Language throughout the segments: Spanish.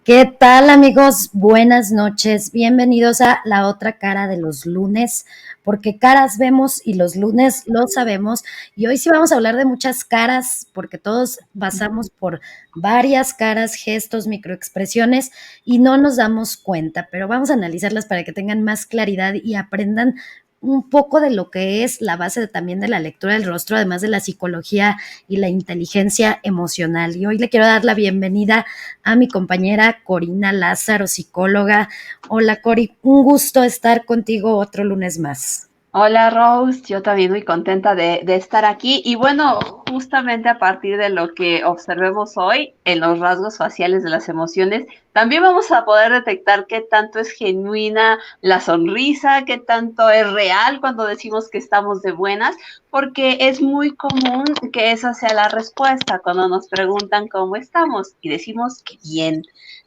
¿Qué tal, amigos? Buenas noches. Bienvenidos a La Otra Cara de los lunes, porque caras vemos y los lunes lo sabemos. Y hoy sí vamos a hablar de muchas caras, porque todos pasamos por varias caras, gestos, microexpresiones y no nos damos cuenta, pero vamos a analizarlas para que tengan más claridad y aprendan un poco de lo que es la base también de la lectura del rostro, además de la psicología y la inteligencia emocional. Y hoy le quiero dar la bienvenida a mi compañera Corina Lázaro, psicóloga. Hola, Cori, un gusto estar contigo otro lunes más. Hola Rose, yo también muy contenta de estar aquí y bueno, justamente a partir de lo que observemos hoy en los rasgos faciales de las emociones, también vamos a poder detectar qué tanto es genuina la sonrisa, qué tanto es real cuando decimos que estamos de buenas, porque es muy común que esa sea la respuesta cuando nos preguntan cómo estamos y decimos que bien,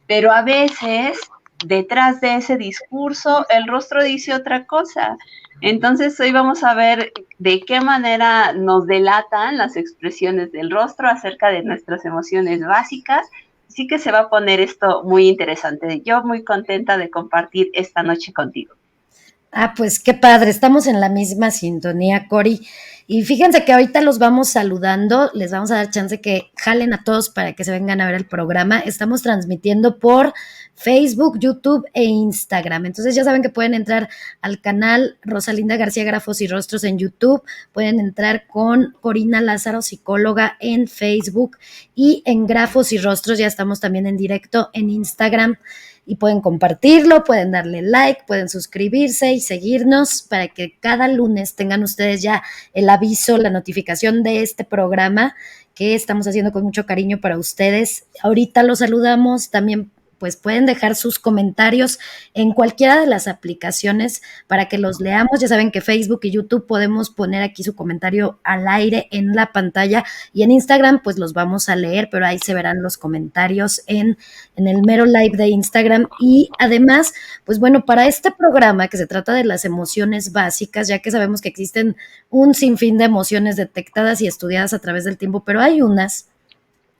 pero a veces detrás de ese discurso el rostro dice otra cosa. Entonces hoy vamos a ver de qué manera nos delatan las expresiones del rostro acerca de nuestras emociones básicas. Así que se va a poner esto muy interesante. Yo muy contenta de compartir esta noche contigo. Ah, pues qué padre, estamos en la misma sintonía, Cori. Y fíjense que ahorita los vamos saludando, les vamos a dar chance que jalen a todos para que se vengan a ver el programa. Estamos transmitiendo por Facebook, YouTube e Instagram. Entonces ya saben que pueden entrar al canal Rosalinda García Grafos y Rostros en YouTube, pueden entrar con Corina Lázaro, psicóloga en Facebook y en Grafos y Rostros ya estamos también en directo en Instagram y pueden compartirlo, pueden darle like, pueden suscribirse y seguirnos para que cada lunes tengan ustedes ya el aviso, la notificación de este programa que estamos haciendo con mucho cariño para ustedes. Ahorita los saludamos, también pues pueden dejar sus comentarios en cualquiera de las aplicaciones para que los leamos. Ya saben que Facebook y YouTube podemos poner aquí su comentario al aire en la pantalla y en Instagram pues los vamos a leer, pero ahí se verán los comentarios en el mero live de Instagram. Y además, pues bueno, para este programa que se trata de las emociones básicas, ya que sabemos que existen un sinfín de emociones detectadas y estudiadas a través del tiempo, pero hay unas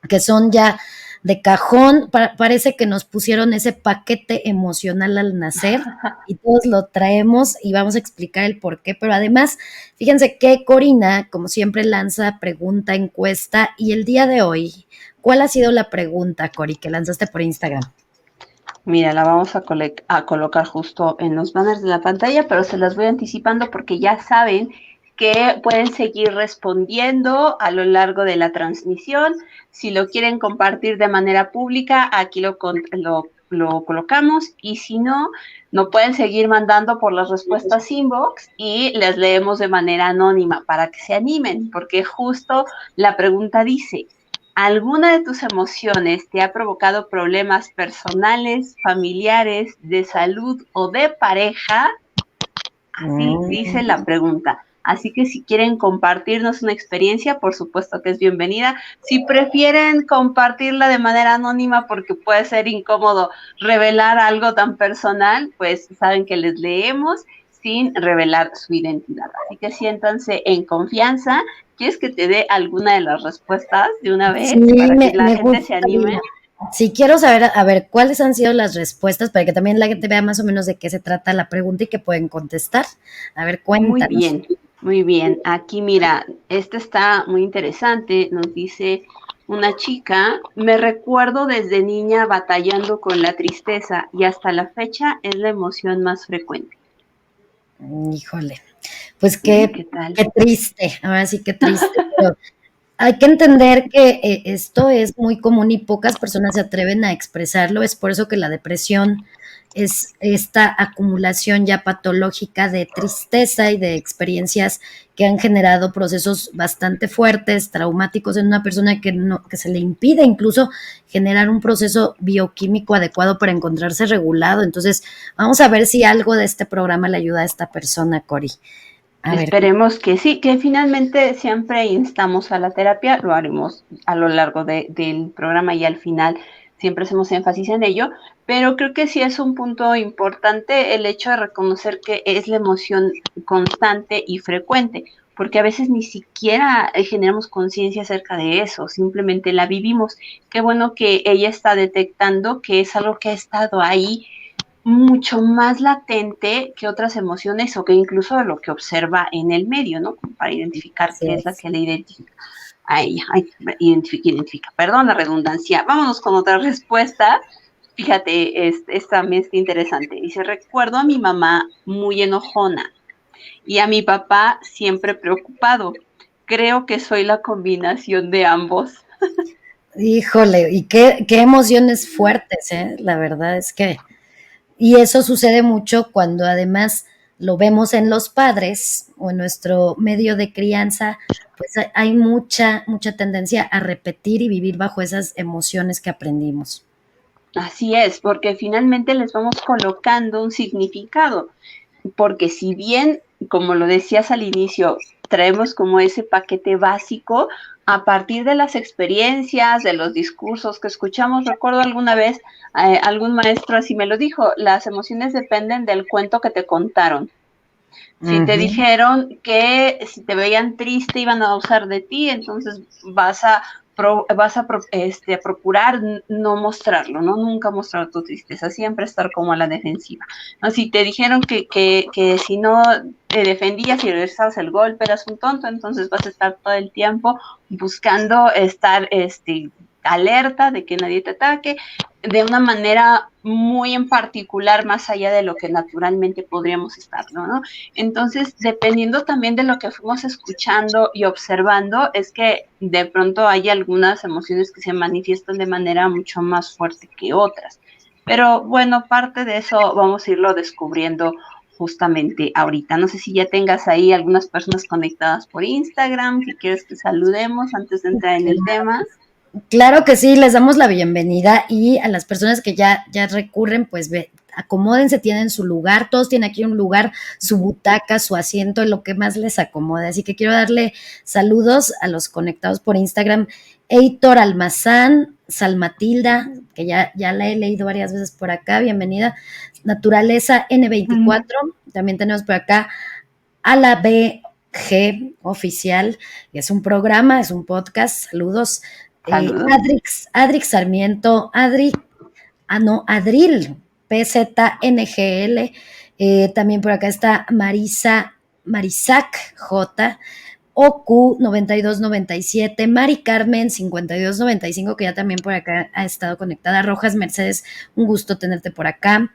que son ya de cajón, parece que nos pusieron ese paquete emocional al nacer y todos lo traemos y vamos a explicar el por qué, pero además, fíjense que Corina, como siempre, lanza pregunta, encuesta y el día de hoy, ¿cuál ha sido la pregunta, Cori, que lanzaste por Instagram? Mira, la vamos a colocar justo en los banners de la pantalla, pero se las voy anticipando porque ya saben que pueden seguir respondiendo a lo largo de la transmisión. Si lo quieren compartir de manera pública, aquí lo colocamos y si no, no pueden seguir mandando por las respuestas inbox y les leemos de manera anónima para que se animen, porque justo la pregunta dice, ¿alguna de tus emociones te ha provocado problemas personales, familiares, de salud o de pareja? Así dice la pregunta. Así que si quieren compartirnos una experiencia, por supuesto que es bienvenida. Si prefieren compartirla de manera anónima porque puede ser incómodo revelar algo tan personal, pues saben que les leemos sin revelar su identidad. Así que siéntanse en confianza. ¿Quieres que te dé alguna de las respuestas de una vez Sí, para que la me gente se gustaría. anime? Sí, quiero saber, a ver, cuáles han sido las respuestas para que también la gente vea más o menos de qué se trata la pregunta y que pueden contestar. A ver, Muy cuéntanos. bien, muy bien. Aquí mira, este está muy interesante. Nos dice una chica, me recuerdo desde niña batallando con la tristeza y hasta la fecha es la emoción más frecuente. Híjole, pues ¿Qué tal? qué triste, ahora sí que triste, pero hay que entender que esto es muy común y pocas personas se atreven a expresarlo, es por eso que la depresión es esta acumulación ya patológica de tristeza y de experiencias que han generado procesos bastante fuertes, traumáticos en una persona que no, que se le impide incluso generar un proceso bioquímico adecuado para encontrarse regulado. Entonces, vamos a ver si algo de este programa le ayuda a esta persona, Cori. A ver. Esperemos que sí, que finalmente siempre instamos a la terapia, lo haremos a lo largo del programa y al final siempre hacemos énfasis en ello, pero creo que sí es un punto importante el hecho de reconocer que es la emoción constante y frecuente, porque a veces ni siquiera generamos conciencia acerca de eso, simplemente la vivimos. Qué bueno que ella está detectando que es algo que ha estado ahí mucho más latente que otras emociones o que incluso lo que observa en el medio, ¿no? Como para identificar Así qué es la es. que le identifica a ella. Ay, identifica. Perdón la redundancia. Vámonos con otra respuesta. Fíjate, esta también está interesante. Dice, recuerdo a mi mamá muy enojona y a mi papá siempre preocupado. Creo que soy la combinación de ambos. Híjole, y qué emociones fuertes, ¿eh? La verdad es que, y eso sucede mucho cuando además lo vemos en los padres o en nuestro medio de crianza, pues hay mucha tendencia a repetir y vivir bajo esas emociones que aprendimos. Así es, porque finalmente les vamos colocando un significado. Porque si bien, como lo decías al inicio, traemos como ese paquete básico, a partir de las experiencias, de los discursos que escuchamos, recuerdo alguna vez algún maestro así me lo dijo, las emociones dependen del cuento que te contaron. Si te Ujú. dijeron que si te veían triste iban a abusar de ti, entonces a procurar no mostrarlo, ¿no? Nunca mostrar tu tristeza, siempre estar como a la defensiva. ¿No? Si te dijeron que si no te defendías y regresabas el golpe eras un tonto, entonces vas a estar todo el tiempo buscando estar alerta de que nadie te ataque de una manera muy en particular, más allá de lo que naturalmente podríamos estarlo, ¿no? Entonces, dependiendo también de lo que fuimos escuchando y observando, es que de pronto hay algunas emociones que se manifiestan de manera mucho más fuerte que otras. Pero bueno, parte de eso vamos a irlo descubriendo justamente ahorita. No sé si ya tengas ahí algunas personas conectadas por Instagram, si quieres que saludemos antes de entrar en el tema. Claro que sí, les damos la bienvenida y a las personas que ya recurren, pues acomódense, tienen su lugar, todos tienen aquí un lugar, su butaca, su asiento, lo que más les acomode. Así que quiero darle saludos a los conectados por Instagram, Heitor Almazán, Salmatilda, que ya la he leído varias veces por acá, bienvenida, Naturaleza N24, también tenemos por acá a la BG oficial, que es un programa, es un podcast, saludos. Saludos. Adrix Sarmiento, Adril, PZNGL, también por acá está Marisac J, OQ 9297, Mari Carmen 5295, que ya también por acá ha estado conectada, Rojas Mercedes, un gusto tenerte por acá,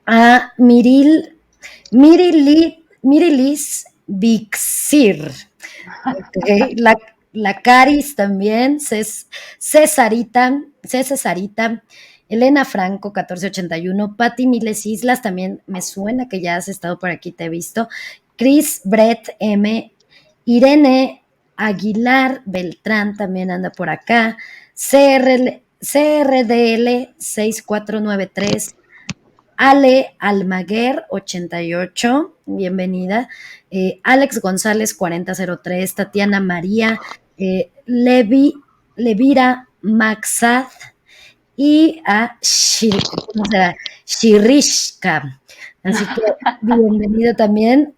a Mirilis Vixir, okay. La Caris también, Cesarita, Elena Franco, 1481, Patti Miles Islas, también me suena que ya has estado por aquí, te he visto, Chris Brett M, Irene Aguilar Beltrán también anda por acá, CRDL 6493, Ale Almaguer, 88, bienvenida. Alex González, 4003. Tatiana María, Levira Maxad y a Shirishka. Así que bienvenido también,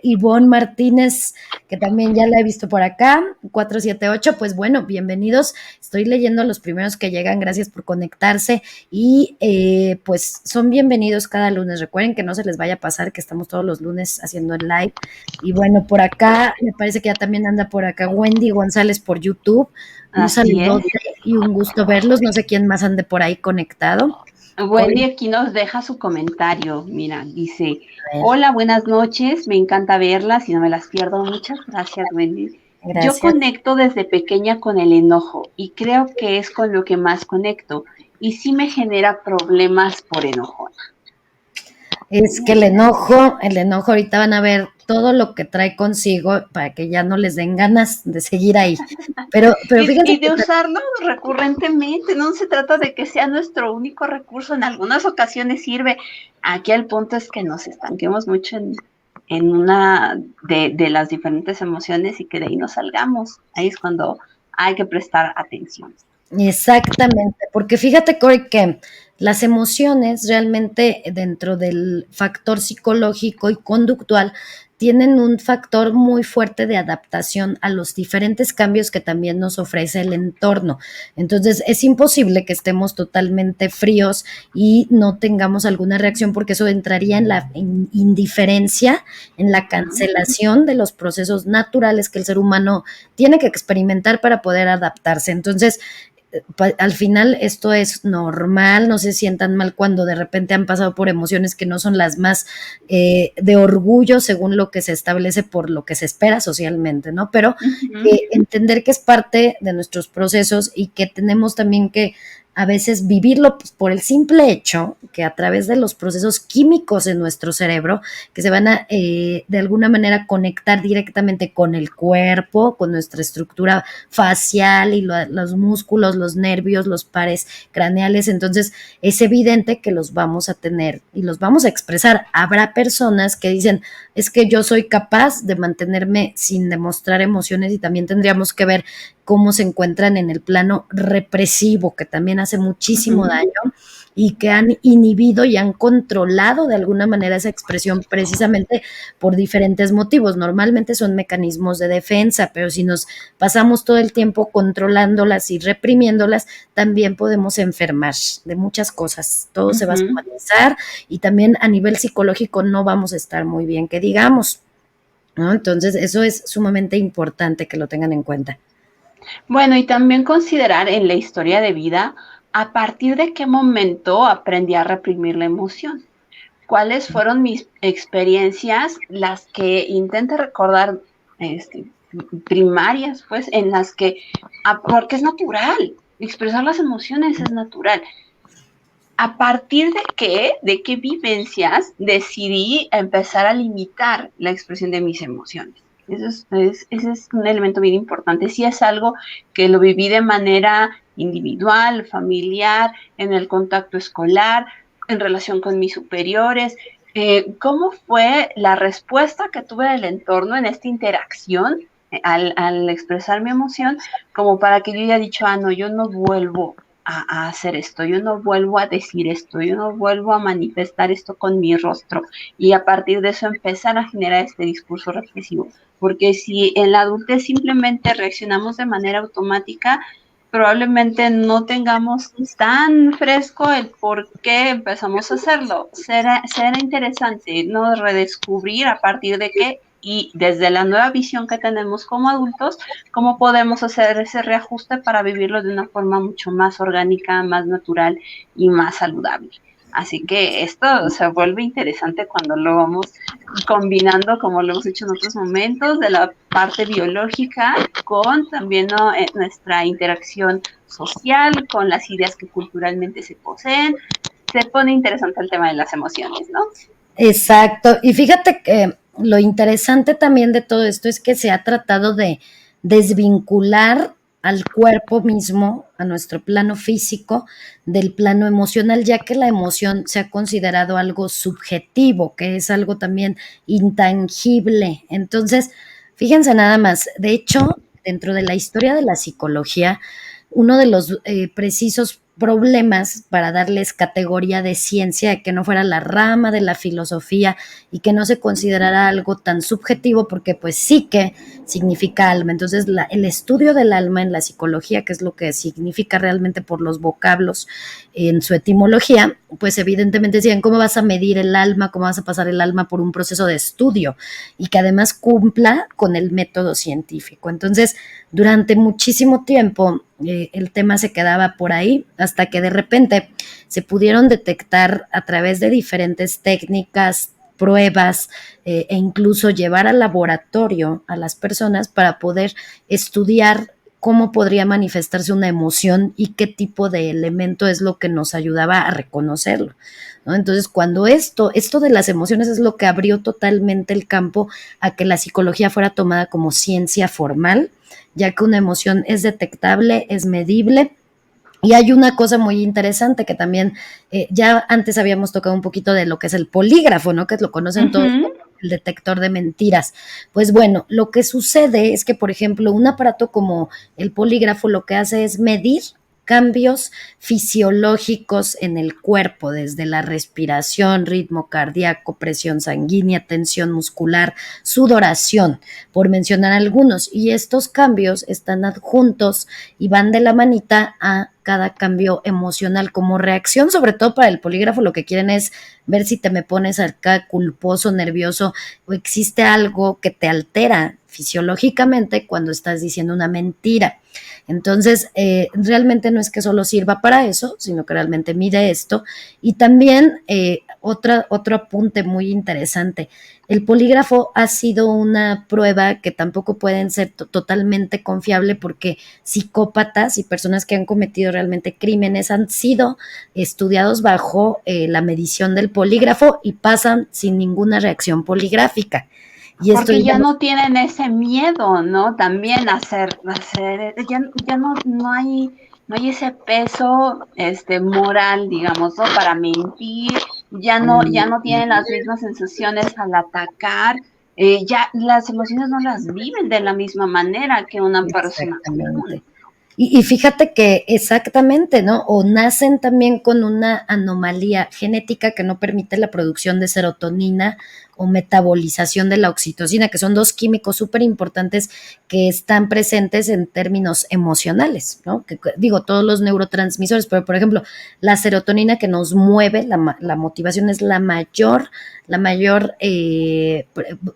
Ivonne Martínez, que también ya la he visto por acá, 478, pues bueno, bienvenidos, estoy leyendo los primeros que llegan, gracias por conectarse y pues son bienvenidos cada lunes, recuerden que no se les vaya a pasar que estamos todos los lunes haciendo el live y bueno, por acá, me parece que ya también anda por acá Wendy González por YouTube, un Así es. saludote y un gusto verlos, no sé quién más ande por ahí conectado. Wendy aquí nos deja su comentario. Mira, dice: A ver, hola, buenas noches, me encanta verlas y no me las pierdo. Muchas gracias, Wendy. Yo gracias. conecto desde pequeña con el enojo y creo que es con lo que más conecto y sí me genera problemas por enojona. Es que el enojo ahorita van a ver todo lo que trae consigo para que ya no les den ganas de seguir ahí. Pero fíjense Y que de usarlo recurrentemente, no se trata de que sea nuestro único recurso, en algunas ocasiones sirve. Aquí el punto es que nos estanquemos mucho en una de las diferentes emociones y que de ahí nos salgamos. Ahí es cuando hay que prestar atención. exactamente, porque fíjate, Corey, que las emociones realmente dentro del factor psicológico y conductual tienen un factor muy fuerte de adaptación a los diferentes cambios que también nos ofrece el entorno. Entonces, es imposible que estemos totalmente fríos y no tengamos alguna reacción, porque eso entraría en la indiferencia, en la cancelación de los procesos naturales que el ser humano tiene que experimentar para poder adaptarse. Entonces, al final esto es normal, no se sientan mal cuando de repente han pasado por emociones que no son las más de orgullo según lo que se establece por lo que se espera socialmente, ¿no? Pero entender que es parte de nuestros procesos y que tenemos también que a veces vivirlo, pues, por el simple hecho que a través de los procesos químicos en nuestro cerebro, que se van a de alguna manera conectar directamente con el cuerpo, con nuestra estructura facial y los músculos, los nervios, los pares craneales. Entonces es evidente que los vamos a tener y los vamos a expresar. Habrá personas que dicen, es que yo soy capaz de mantenerme sin demostrar emociones, y también tendríamos que ver cómo se encuentran en el plano represivo, que también hace muchísimo daño, y que han inhibido y han controlado de alguna manera esa expresión precisamente por diferentes motivos. Normalmente son mecanismos de defensa, pero si nos pasamos todo el tiempo controlándolas y reprimiéndolas, también podemos enfermar de muchas cosas. Todo se va a somatizar y también a nivel psicológico no vamos a estar muy bien, que digamos, ¿no? Entonces, eso es sumamente importante que lo tengan en cuenta. Bueno, y también considerar en la historia de vida a partir de qué momento aprendí a reprimir la emoción. ¿Cuáles fueron mis experiencias, las que intento recordar, primarias, pues, en las que, porque es natural, expresar las emociones es natural. ¿A partir de qué vivencias decidí empezar a limitar la expresión de mis emociones? Ese es un elemento bien importante. Si es algo que lo viví de manera individual, familiar, en el contacto escolar, en relación con mis superiores, ¿cómo fue la respuesta que tuve del entorno en esta interacción al expresar mi emoción, como para que yo haya dicho, no, yo no vuelvo a hacer esto, yo no vuelvo a decir esto, yo no vuelvo a manifestar esto con mi rostro, y a partir de eso empezar a generar este discurso represivo? Porque si en la adultez simplemente reaccionamos de manera automática, probablemente no tengamos tan fresco el por qué empezamos a hacerlo. Será interesante, ¿no?, redescubrir a partir de qué, y desde la nueva visión que tenemos como adultos, cómo podemos hacer ese reajuste para vivirlo de una forma mucho más orgánica, más natural y más saludable. Así que esto se vuelve interesante cuando lo vamos combinando, como lo hemos hecho en otros momentos, de la parte biológica con también, ¿no?, nuestra interacción social, con las ideas que culturalmente se poseen. Se pone interesante el tema de las emociones, ¿no? Exacto. Y fíjate que lo interesante también de todo esto es que se ha tratado de desvincular al cuerpo mismo, a nuestro plano físico, del plano emocional, ya que la emoción se ha considerado algo subjetivo, que es algo también intangible. Entonces, fíjense nada más, de hecho, dentro de la historia de la psicología, uno de los precisos problemas para darles categoría de ciencia, que no fuera la rama de la filosofía y que no se considerara algo tan subjetivo, porque pues sí que significa alma. Entonces el estudio del alma en la psicología, que es lo que significa realmente por los vocablos en su etimología, pues evidentemente decían, ¿cómo vas a medir el alma? ¿Cómo vas a pasar el alma por un proceso de estudio? Y que además cumpla con el método científico. Entonces, durante muchísimo tiempo el tema se quedaba por ahí, hasta que de repente se pudieron detectar a través de diferentes técnicas, pruebas, e incluso llevar al laboratorio a las personas para poder estudiar cómo podría manifestarse una emoción y qué tipo de elemento es lo que nos ayudaba a reconocerlo, ¿no? Entonces, cuando esto de las emociones es lo que abrió totalmente el campo a que la psicología fuera tomada como ciencia formal, ya que una emoción es detectable, es medible. Y hay una cosa muy interesante que también ya antes habíamos tocado un poquito de lo que es el polígrafo, ¿no? Que lo conocen todos como el detector de mentiras. Pues bueno, lo que sucede es que, por ejemplo, un aparato como el polígrafo lo que hace es medir cambios fisiológicos en el cuerpo, desde la respiración, ritmo cardíaco, presión sanguínea, tensión muscular, sudoración, por mencionar algunos. Y estos cambios están adjuntos y van de la manita a cada cambio emocional como reacción, sobre todo para el polígrafo, lo que quieren es ver si te me pones acá culposo, nervioso, o existe algo que te altera fisiológicamente cuando estás diciendo una mentira. Entonces, realmente no es que solo sirva para eso, sino que realmente mide esto. Y también otro apunte muy interesante, el polígrafo ha sido una prueba que tampoco pueden ser totalmente confiable porque psicópatas y personas que han cometido realmente crímenes han sido estudiados bajo la medición del polígrafo y pasan sin ninguna reacción poligráfica. Y esto porque ya digamos, no tienen ese miedo, ¿no? También ya no hay ese peso moral, digamos, ¿no? Para mentir, ya no tienen las mismas sensaciones al atacar, ya las emociones no las viven de la misma manera que una persona común. exactamente. Y fíjate que exactamente, ¿no? O nacen también con una anomalía genética que no permite la producción de serotonina o metabolización de la oxitocina, que son dos químicos súper importantes que están presentes en términos emocionales, ¿no? Digo, todos los neurotransmisores, pero por ejemplo, la serotonina que nos mueve, la motivación es la mayor,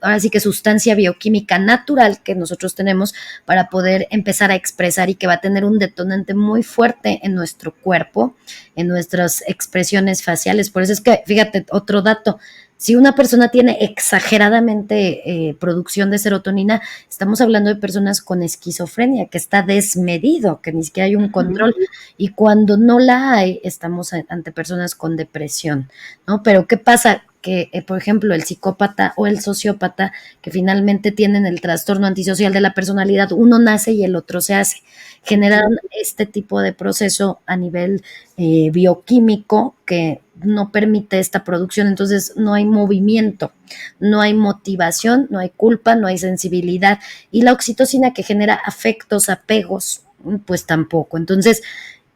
ahora sí que sustancia bioquímica natural que nosotros tenemos para poder empezar a expresar y que va a tener un detonante muy fuerte en nuestro cuerpo, en nuestras expresiones faciales. Por eso es que, fíjate, otro dato, si una persona tiene exageradamente producción de serotonina, estamos hablando de personas con esquizofrenia, que está desmedido, que ni siquiera hay un control. Y cuando no la hay, estamos ante personas con depresión, ¿no? Pero ¿qué pasa? Que, por ejemplo, el psicópata o el sociópata, que finalmente tienen el trastorno antisocial de la personalidad, uno nace y el otro se hace. Generan este tipo de proceso a nivel bioquímico que no permite esta producción, entonces no hay movimiento, no hay motivación, no hay culpa, no hay sensibilidad. Y la oxitocina que genera afectos, apegos, pues tampoco. Entonces,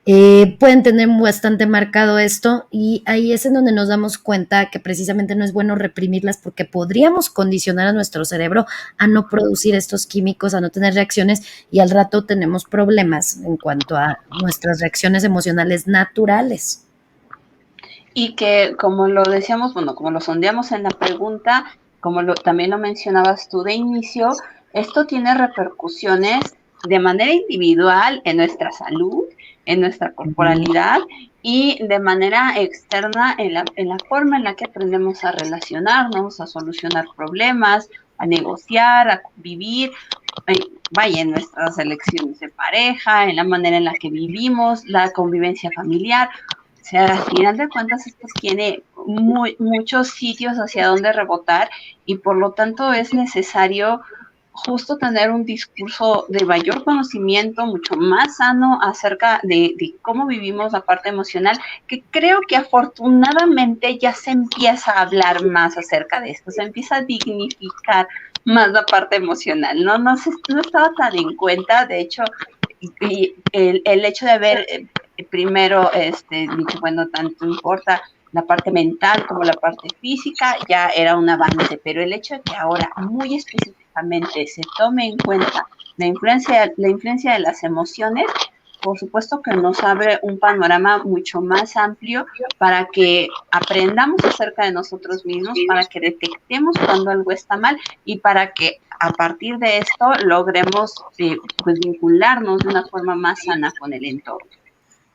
pueden tener bastante marcado esto y ahí es en donde nos damos cuenta que precisamente no es bueno reprimirlas porque podríamos condicionar a nuestro cerebro a no producir estos químicos, a no tener reacciones y al rato tenemos problemas en cuanto a nuestras reacciones emocionales naturales. Y que como lo decíamos, bueno, como lo sondeamos en la pregunta, también lo mencionabas tú de inicio, esto tiene repercusiones de manera individual en nuestra salud, en nuestra corporalidad y de manera externa en la forma en la que aprendemos a relacionarnos, a solucionar problemas, a negociar, a vivir, vaya, en nuestras elecciones de pareja, en la manera en la que vivimos, la convivencia familiar. O sea, al final de cuentas esto tiene muchos sitios hacia donde rebotar y por lo tanto es necesario justo tener un discurso de mayor conocimiento, mucho más sano acerca de cómo vivimos la parte emocional, que creo que afortunadamente ya se empieza a hablar más acerca de esto, se empieza a dignificar más la parte emocional, no estaba tan en cuenta, de hecho, y el hecho de haber primero dicho, bueno, tanto importa la parte mental como la parte física, ya era un avance, pero el hecho de que ahora muy específicamente se tome en cuenta la influencia de las emociones, por supuesto que nos abre un panorama mucho más amplio para que aprendamos acerca de nosotros mismos, para que detectemos cuando algo está mal y para que a partir de esto logremos pues vincularnos de una forma más sana con el entorno.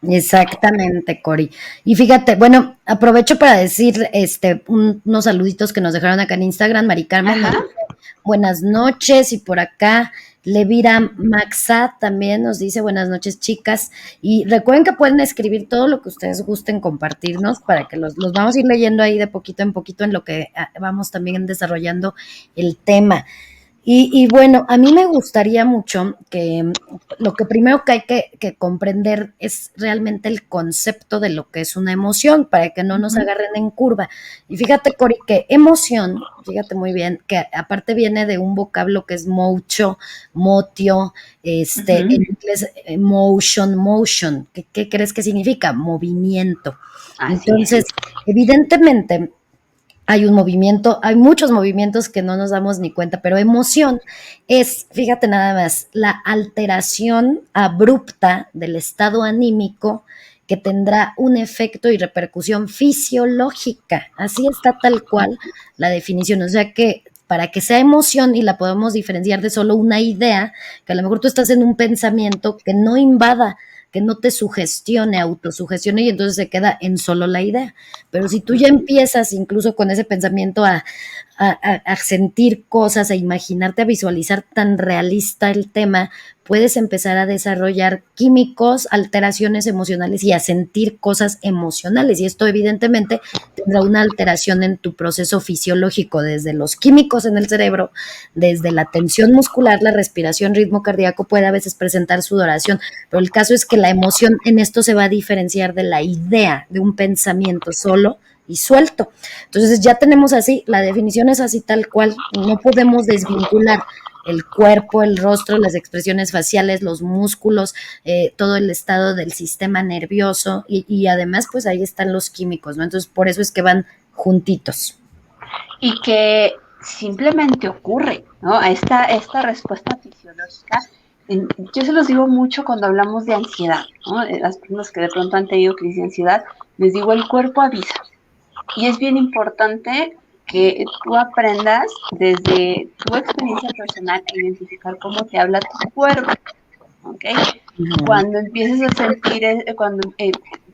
Exactamente, Cori. Y fíjate, bueno, aprovecho para decir unos saluditos que nos dejaron acá en Instagram. Mari Carmen nos Ajá. dice buenas noches y por acá Levira Maxa también nos dice buenas noches, chicas. Y recuerden que pueden escribir todo lo que ustedes gusten compartirnos para que los vamos a ir leyendo ahí de poquito en poquito en lo que vamos también desarrollando el tema. Y bueno, a mí me gustaría mucho que lo que primero que hay que comprender es realmente el concepto de lo que es una emoción para que no nos Ujú, agarren en curva. Y fíjate, Cori, que emoción, fíjate muy bien, que aparte viene de un vocablo que es mocho, motio, en ujú. inglés motion. ¿Qué crees que significa? Movimiento. Así es. Entonces, evidentemente, hay un movimiento, hay muchos movimientos que no nos damos ni cuenta, pero emoción es, fíjate nada más, la alteración abrupta del estado anímico que tendrá un efecto y repercusión fisiológica. Así está tal cual la definición. O sea que para que sea emoción y la podemos diferenciar de solo una idea, que a lo mejor tú estás en un pensamiento que no invada, que no te sugestione, autosugestione y entonces se queda en solo la idea. Pero si tú ya empiezas incluso con ese pensamiento a sentir cosas, a imaginarte, a visualizar tan realista el tema, puedes empezar a desarrollar químicos, alteraciones emocionales y a sentir cosas emocionales. Y esto evidentemente tendrá una alteración en tu proceso fisiológico, desde los químicos en el cerebro, desde la tensión muscular, la respiración, ritmo cardíaco, puede a veces presentar sudoración, pero el caso es que la emoción en esto se va a diferenciar de la idea, de un pensamiento solo y suelto. Entonces ya tenemos así, la definición es así tal cual, no podemos desvincular el cuerpo, el rostro, las expresiones faciales, los músculos, todo el estado del sistema nervioso y además pues ahí están los químicos, ¿no? Entonces por eso es que van juntitos. Y que simplemente ocurre, ¿no? Esta respuesta fisiológica, yo se los digo mucho cuando hablamos de ansiedad, ¿no? Las personas que de pronto han tenido crisis de ansiedad, les digo, el cuerpo avisa. Y es bien importante que tú aprendas desde tu experiencia personal a identificar cómo te habla tu cuerpo, ¿ok? Ujú. Cuando empieces a sentir, cuando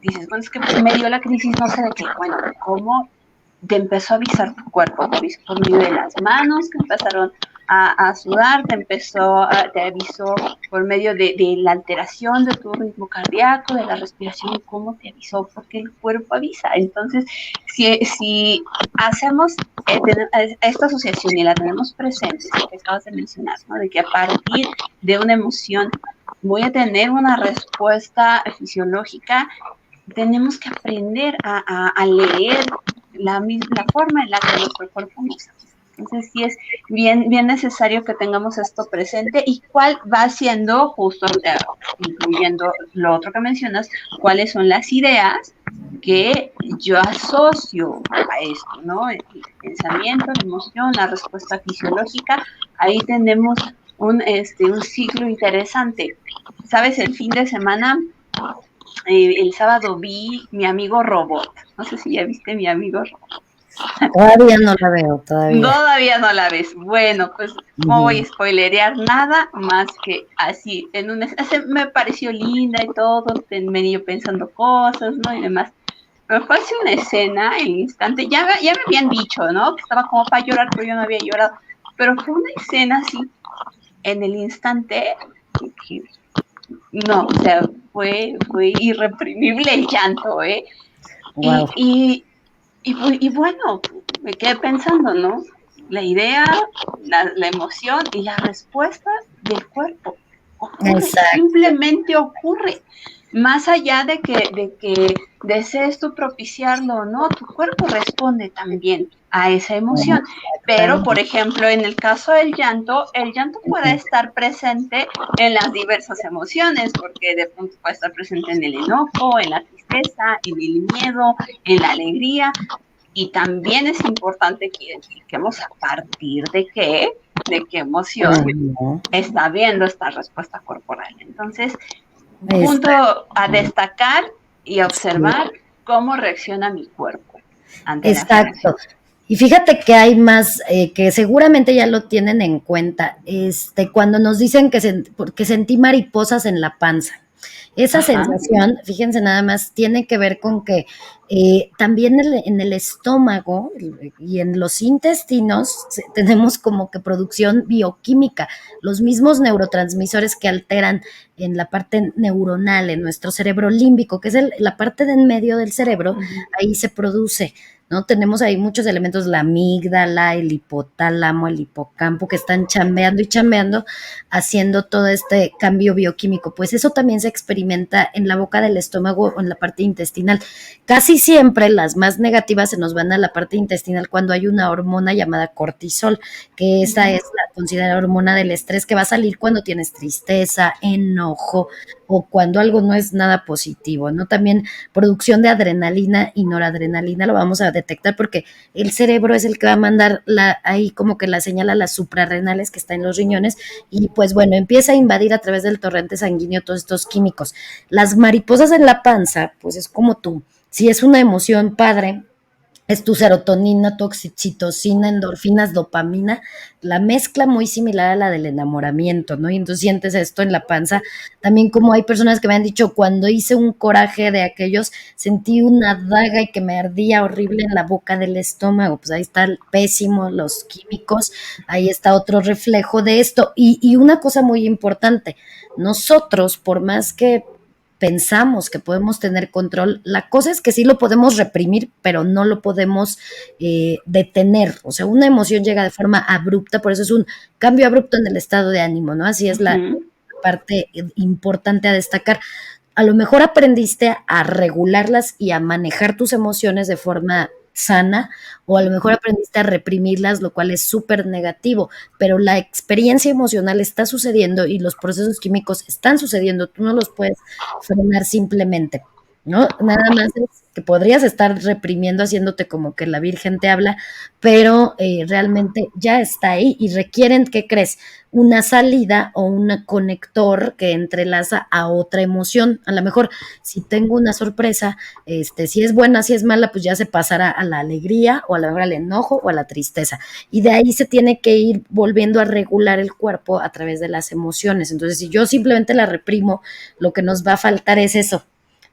dices, bueno, es que me dio la crisis, no sé de qué, bueno, ¿cómo te empezó a avisar tu cuerpo? Te avisó por medio de las manos que empezaron sudar, te avisó por medio de la alteración de tu ritmo cardíaco, de la respiración, cómo te avisó, porque el cuerpo avisa. Entonces, si hacemos esta asociación y la tenemos presente, lo que acabas de mencionar, ¿no? De que a partir de una emoción voy a tener una respuesta fisiológica, tenemos que aprender a leer la forma en la que nuestro cuerpo nos avisa. Entonces sí es bien necesario que tengamos esto presente y cuál va siendo, justo incluyendo lo otro que mencionas, cuáles son las ideas que yo asocio a esto, ¿no? El pensamiento, la emoción, la respuesta fisiológica, ahí tenemos un ciclo interesante. ¿Sabes? El fin de semana el sábado vi Mi Amigo Robot. No sé si ya viste Mi Amigo Robot. Todavía no la veo, todavía. Todavía no la ves. Bueno, pues no voy a Ujú. spoilerear nada más que así. Me pareció linda y todo, medio pensando cosas, ¿no? Y demás. Pero fue así una escena, el instante, ya me habían dicho, ¿no? Que estaba como para llorar, pero yo no había llorado. Pero fue una escena así, en el instante, que no, o sea, fue irreprimible el llanto, ¿eh? Y, Wow. y, y bueno, me quedé pensando, ¿no? La idea, la emoción y la respuesta del cuerpo ocurre, Exacto. simplemente ocurre. Más allá de que desees tú propiciarlo o no, tu cuerpo responde también a esa emoción. Pero, por Exactamente. ejemplo, en el caso del llanto, el llanto puede Ujú. estar presente en las diversas emociones, porque de pronto puede estar presente en el enojo, en la tristeza, en el miedo, en la alegría. Y también es importante que identifiquemos a partir de qué emoción Ujú. está viendo esta respuesta corporal. Entonces, punto a Exacto. destacar y a Sí. observar cómo reacciona mi cuerpo ante las Exacto. emociones. Y fíjate que hay más que seguramente ya lo tienen en cuenta. Cuando nos dicen porque sentí mariposas en la panza. Esa Ajá. sensación, fíjense nada más, tiene que ver con que también en el estómago y en los intestinos tenemos como que producción bioquímica, los mismos neurotransmisores que alteran en la parte neuronal, en nuestro cerebro límbico, que es la parte de en medio del cerebro, Ujú. ahí se produce. ¿No? Tenemos ahí muchos elementos, la amígdala, el hipotálamo, el hipocampo, que están chambeando y chambeando, haciendo todo este cambio bioquímico. Pues eso también se experimenta en la boca del estómago o en la parte intestinal. Casi siempre las más negativas se nos van a la parte intestinal cuando hay una hormona llamada cortisol, que esa Ujú. es la considerada hormona del estrés que va a salir cuando tienes tristeza, enojo o cuando algo no es nada positivo, ¿no? También producción de adrenalina y noradrenalina lo vamos a detectar porque el cerebro es el que va a mandar ahí como que la señal a las suprarrenales que están en los riñones y pues bueno, empieza a invadir a través del torrente sanguíneo todos estos químicos. Las mariposas en la panza, pues es como tú, si es una emoción padre, es tu serotonina, tu oxitocina, endorfinas, dopamina, la mezcla muy similar a la del enamoramiento, ¿no? Y entonces sientes esto en la panza. También como hay personas que me han dicho, cuando hice un coraje de aquellos, sentí una daga y que me ardía horrible en la boca del estómago. Pues ahí está el pésimo, los químicos, ahí está otro reflejo de esto. Y una cosa muy importante, nosotros, por más que pensamos que podemos tener control. La cosa es que sí lo podemos reprimir, pero no lo podemos detener. O sea, una emoción llega de forma abrupta, por eso es un cambio abrupto en el estado de ánimo, ¿no? Así es la Ujú. parte importante a destacar. A lo mejor aprendiste a regularlas y a manejar tus emociones de forma sana, o a lo mejor aprendiste a reprimirlas, lo cual es súper negativo, pero la experiencia emocional está sucediendo y los procesos químicos están sucediendo, tú no los puedes frenar simplemente, ¿no? Nada más es que podrías estar reprimiendo, haciéndote como que la Virgen te habla, pero realmente ya está ahí y requieren, ¿qué crees? Una salida o un conector que entrelaza a otra emoción. A lo mejor si tengo una sorpresa, si es buena, si es mala, pues ya se pasará a la alegría o a lo mejor al enojo o a la tristeza. Y de ahí se tiene que ir volviendo a regular el cuerpo a través de las emociones. Entonces, si yo simplemente la reprimo, lo que nos va a faltar es eso.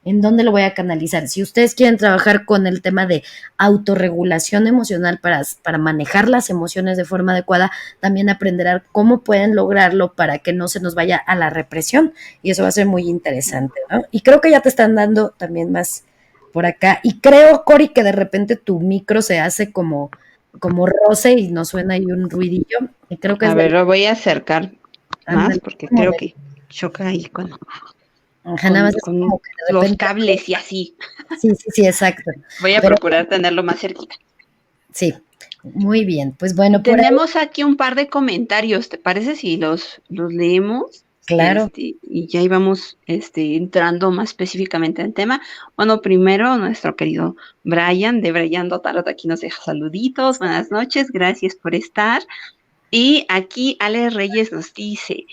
¿En dónde lo voy a canalizar? Si ustedes quieren trabajar con el tema de autorregulación emocional para manejar las emociones de forma adecuada, también aprenderán cómo pueden lograrlo para que no se nos vaya a la represión. Y eso va a ser muy interesante, ¿no? Y creo que ya te están dando también más por acá. Y creo, Cori, que de repente tu micro se hace como roce y no suena ahí un ruidillo. Y creo que A es del ver, lo voy a acercar más ándale, porque como creo de, que choca ahí ajá, nada más es como con que de los repente, cables y así. sí, sí, sí, exacto. Voy a Pero procurar tenerlo más cerquita. sí, muy bien. Pues bueno, por ahí, Tenemos aquí un par de comentarios, ¿te parece si los leemos? claro. Y ya íbamos entrando más específicamente en el tema. Bueno, primero nuestro querido Brian de Brian Tarot aquí nos deja saluditos, buenas noches, gracias por estar. Y aquí Ale Reyes nos dice,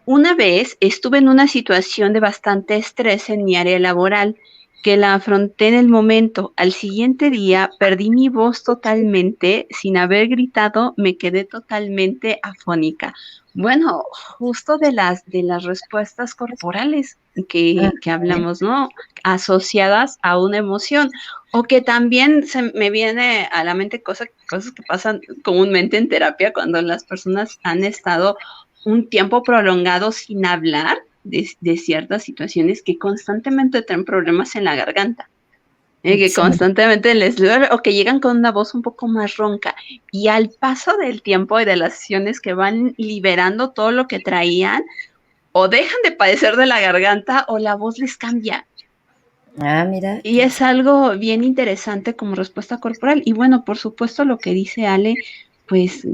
una vez estuve en una situación de bastante estrés en mi área laboral que la afronté en el momento. Al siguiente día perdí mi voz totalmente, sin haber gritado, me quedé totalmente afónica. Bueno, justo de las respuestas corporales Ah, que hablamos, ¿no? Asociadas a una emoción. O que también se me viene a la mente cosas que pasan comúnmente en terapia cuando las personas han estado un tiempo prolongado sin hablar de ciertas situaciones que constantemente traen problemas en la garganta, que sí. constantemente les duele o que llegan con una voz un poco más ronca. Y al paso del tiempo y de las sesiones que van liberando todo lo que traían, o dejan de padecer de la garganta o la voz les cambia. Ah, mira, Y es algo bien interesante como respuesta corporal. Y bueno, por supuesto, lo que dice Ale, pues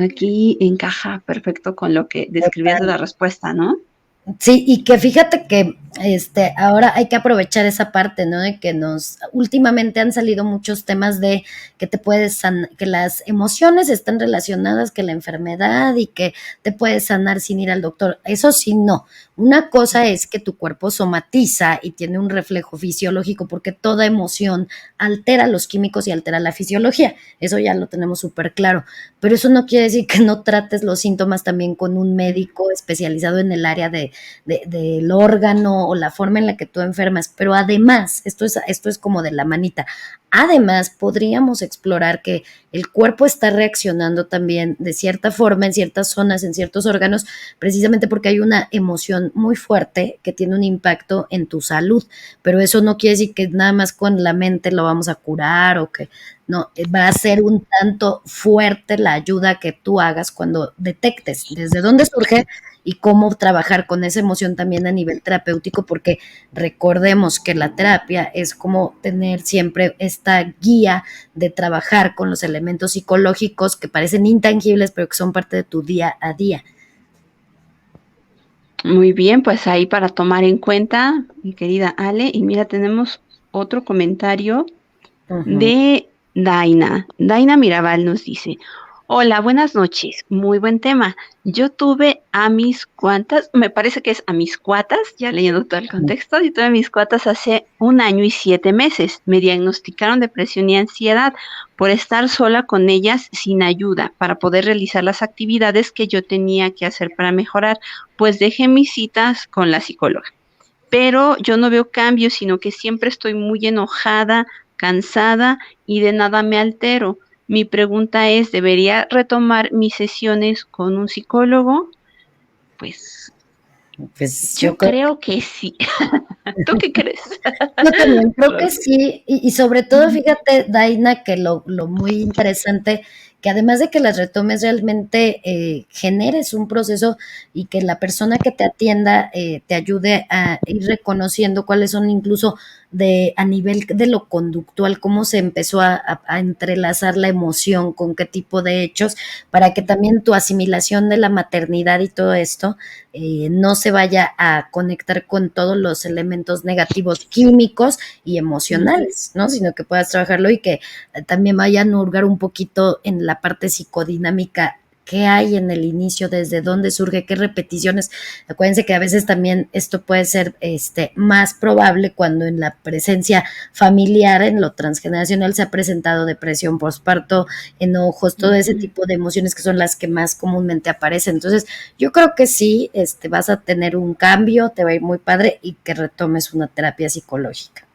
aquí encaja perfecto con lo que describías de la respuesta, ¿no? sí, y que fíjate que ahora hay que aprovechar esa parte, ¿no? De que últimamente han salido muchos temas de que que las emociones están relacionadas, que la enfermedad y que te puedes sanar sin ir al doctor. Eso sí, no. Una cosa es que tu cuerpo somatiza y tiene un reflejo fisiológico, porque toda emoción altera los químicos y altera la fisiología. Eso ya lo tenemos súper claro. Pero eso no quiere decir que no trates los síntomas también con un médico especializado en el área del órgano o la forma en la que tú enfermas, pero además, esto es como de la manita, además podríamos explorar que el cuerpo está reaccionando también de cierta forma en ciertas zonas, en ciertos órganos, precisamente porque hay una emoción muy fuerte que tiene un impacto en tu salud, pero eso no quiere decir que nada más con la mente lo vamos a curar o que no, va a ser un tanto fuerte la ayuda que tú hagas cuando detectes desde dónde surge y cómo trabajar con esa emoción también a nivel terapéutico, porque recordemos que la terapia es como tener siempre esta guía de trabajar con los elementos psicológicos que parecen intangibles, pero que son parte de tu día a día. Muy bien, pues ahí para tomar en cuenta, mi querida Ale. Y mira, tenemos otro comentario Ujú. de Daina. Daina Mirabal nos dice, hola, buenas noches, muy buen tema. Yo tuve a mis cuatas, me parece que es a mis cuatas, ya leyendo todo el contexto, yo tuve a mis cuatas hace 1 año y 7 meses. Me diagnosticaron depresión y ansiedad por estar sola con ellas sin ayuda para poder realizar las actividades que yo tenía que hacer para mejorar, pues dejé mis citas con la psicóloga, pero yo no veo cambios, sino que siempre estoy muy enojada, cansada y de nada me altero. Mi pregunta es, ¿debería retomar mis sesiones con un psicólogo? Pues Pues yo yo creo. creo que sí. ¿Tú qué crees? Yo también creo que Rosy? sí, y sobre todo fíjate, Daina, que lo muy interesante, que además de que las retomes realmente generes un proceso y que la persona que te atienda te ayude a ir reconociendo cuáles son incluso a nivel de lo conductual, cómo se empezó a entrelazar la emoción con qué tipo de hechos, para que también tu asimilación de la maternidad y todo esto no se vaya a conectar con todos los elementos negativos químicos y Ujú. emocionales, ¿no? Sino que puedas trabajarlo y que también vayan a hurgar un poquito en la parte psicodinámica. ¿Qué hay en el inicio? ¿Desde dónde surge? ¿Qué repeticiones? Acuérdense que a veces también esto puede ser más probable cuando en la presencia familiar, en lo transgeneracional, se ha presentado depresión postparto, enojos, todo ese Ujú. tipo de emociones que son las que más comúnmente aparecen. Entonces, yo creo que sí, vas a tener un cambio, te va a ir muy padre y que retomes una terapia psicológica.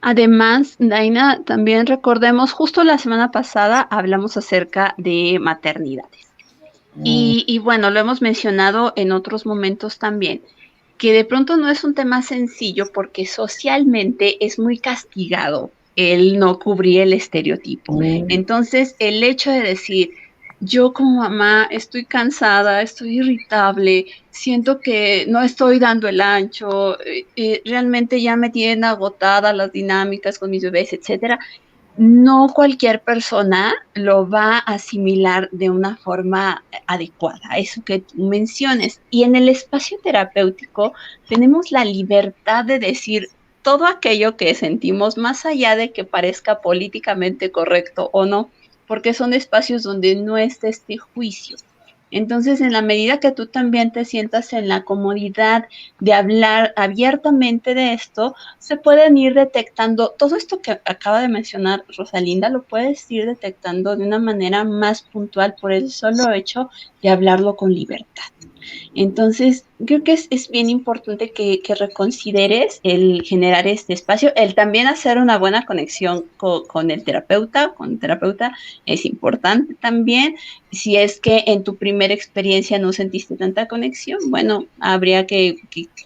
Además, Daina, también recordemos, justo la semana pasada hablamos acerca de maternidades. Mm, Y bueno, lo hemos mencionado en otros momentos también, que de pronto no es un tema sencillo porque socialmente es muy castigado el no cubrir el estereotipo. mm, Entonces, el hecho de decir, yo como mamá estoy cansada, estoy irritable, siento que no estoy dando el ancho, realmente ya me tienen agotada las dinámicas con mis bebés, etcétera, no cualquier persona lo va a asimilar de una forma adecuada, eso que tú menciones. Y en el espacio terapéutico tenemos la libertad de decir todo aquello que sentimos, más allá de que parezca políticamente correcto o no, porque son espacios donde no está este juicio. Entonces, en la medida que tú también te sientas en la comodidad de hablar abiertamente de esto, se pueden ir detectando, todo esto que acaba de mencionar Rosalinda, lo puedes ir detectando de una manera más puntual por el solo hecho de hablarlo con libertad. Entonces, creo que es bien importante que reconsideres el generar este espacio, el también hacer una buena conexión con el terapeuta es importante también. Si es que en tu primera experiencia no sentiste tanta conexión, bueno, habría que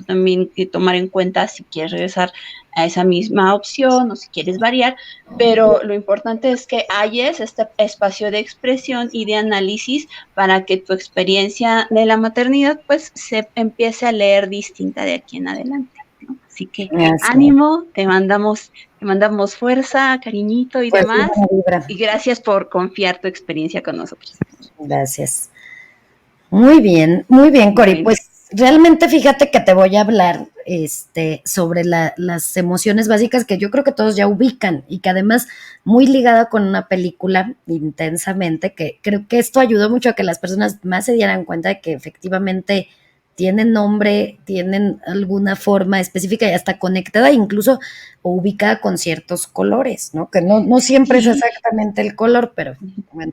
también que tomar en cuenta si quieres regresar a esa misma opción o si quieres variar, pero lo importante es que hayas este espacio de expresión y de análisis para que tu experiencia de la maternidad pues se empiece a leer distinta de aquí en adelante, ¿no? Así que así es. ánimo, te mandamos fuerza, cariñito y Pues sí, demás. buena vibra. Y gracias por confiar tu experiencia con nosotros. Gracias. Muy bien, Cori. Bueno, Pues realmente fíjate que te voy a hablar sobre las emociones básicas que yo creo que todos ya ubican y que además muy ligada con una película intensamente, que creo que esto ayudó mucho a que las personas más se dieran cuenta de que efectivamente tienen nombre, tienen alguna forma específica y hasta conectada incluso o ubicada con ciertos colores, ¿no? Que no siempre es Sí. exactamente el color, pero bueno.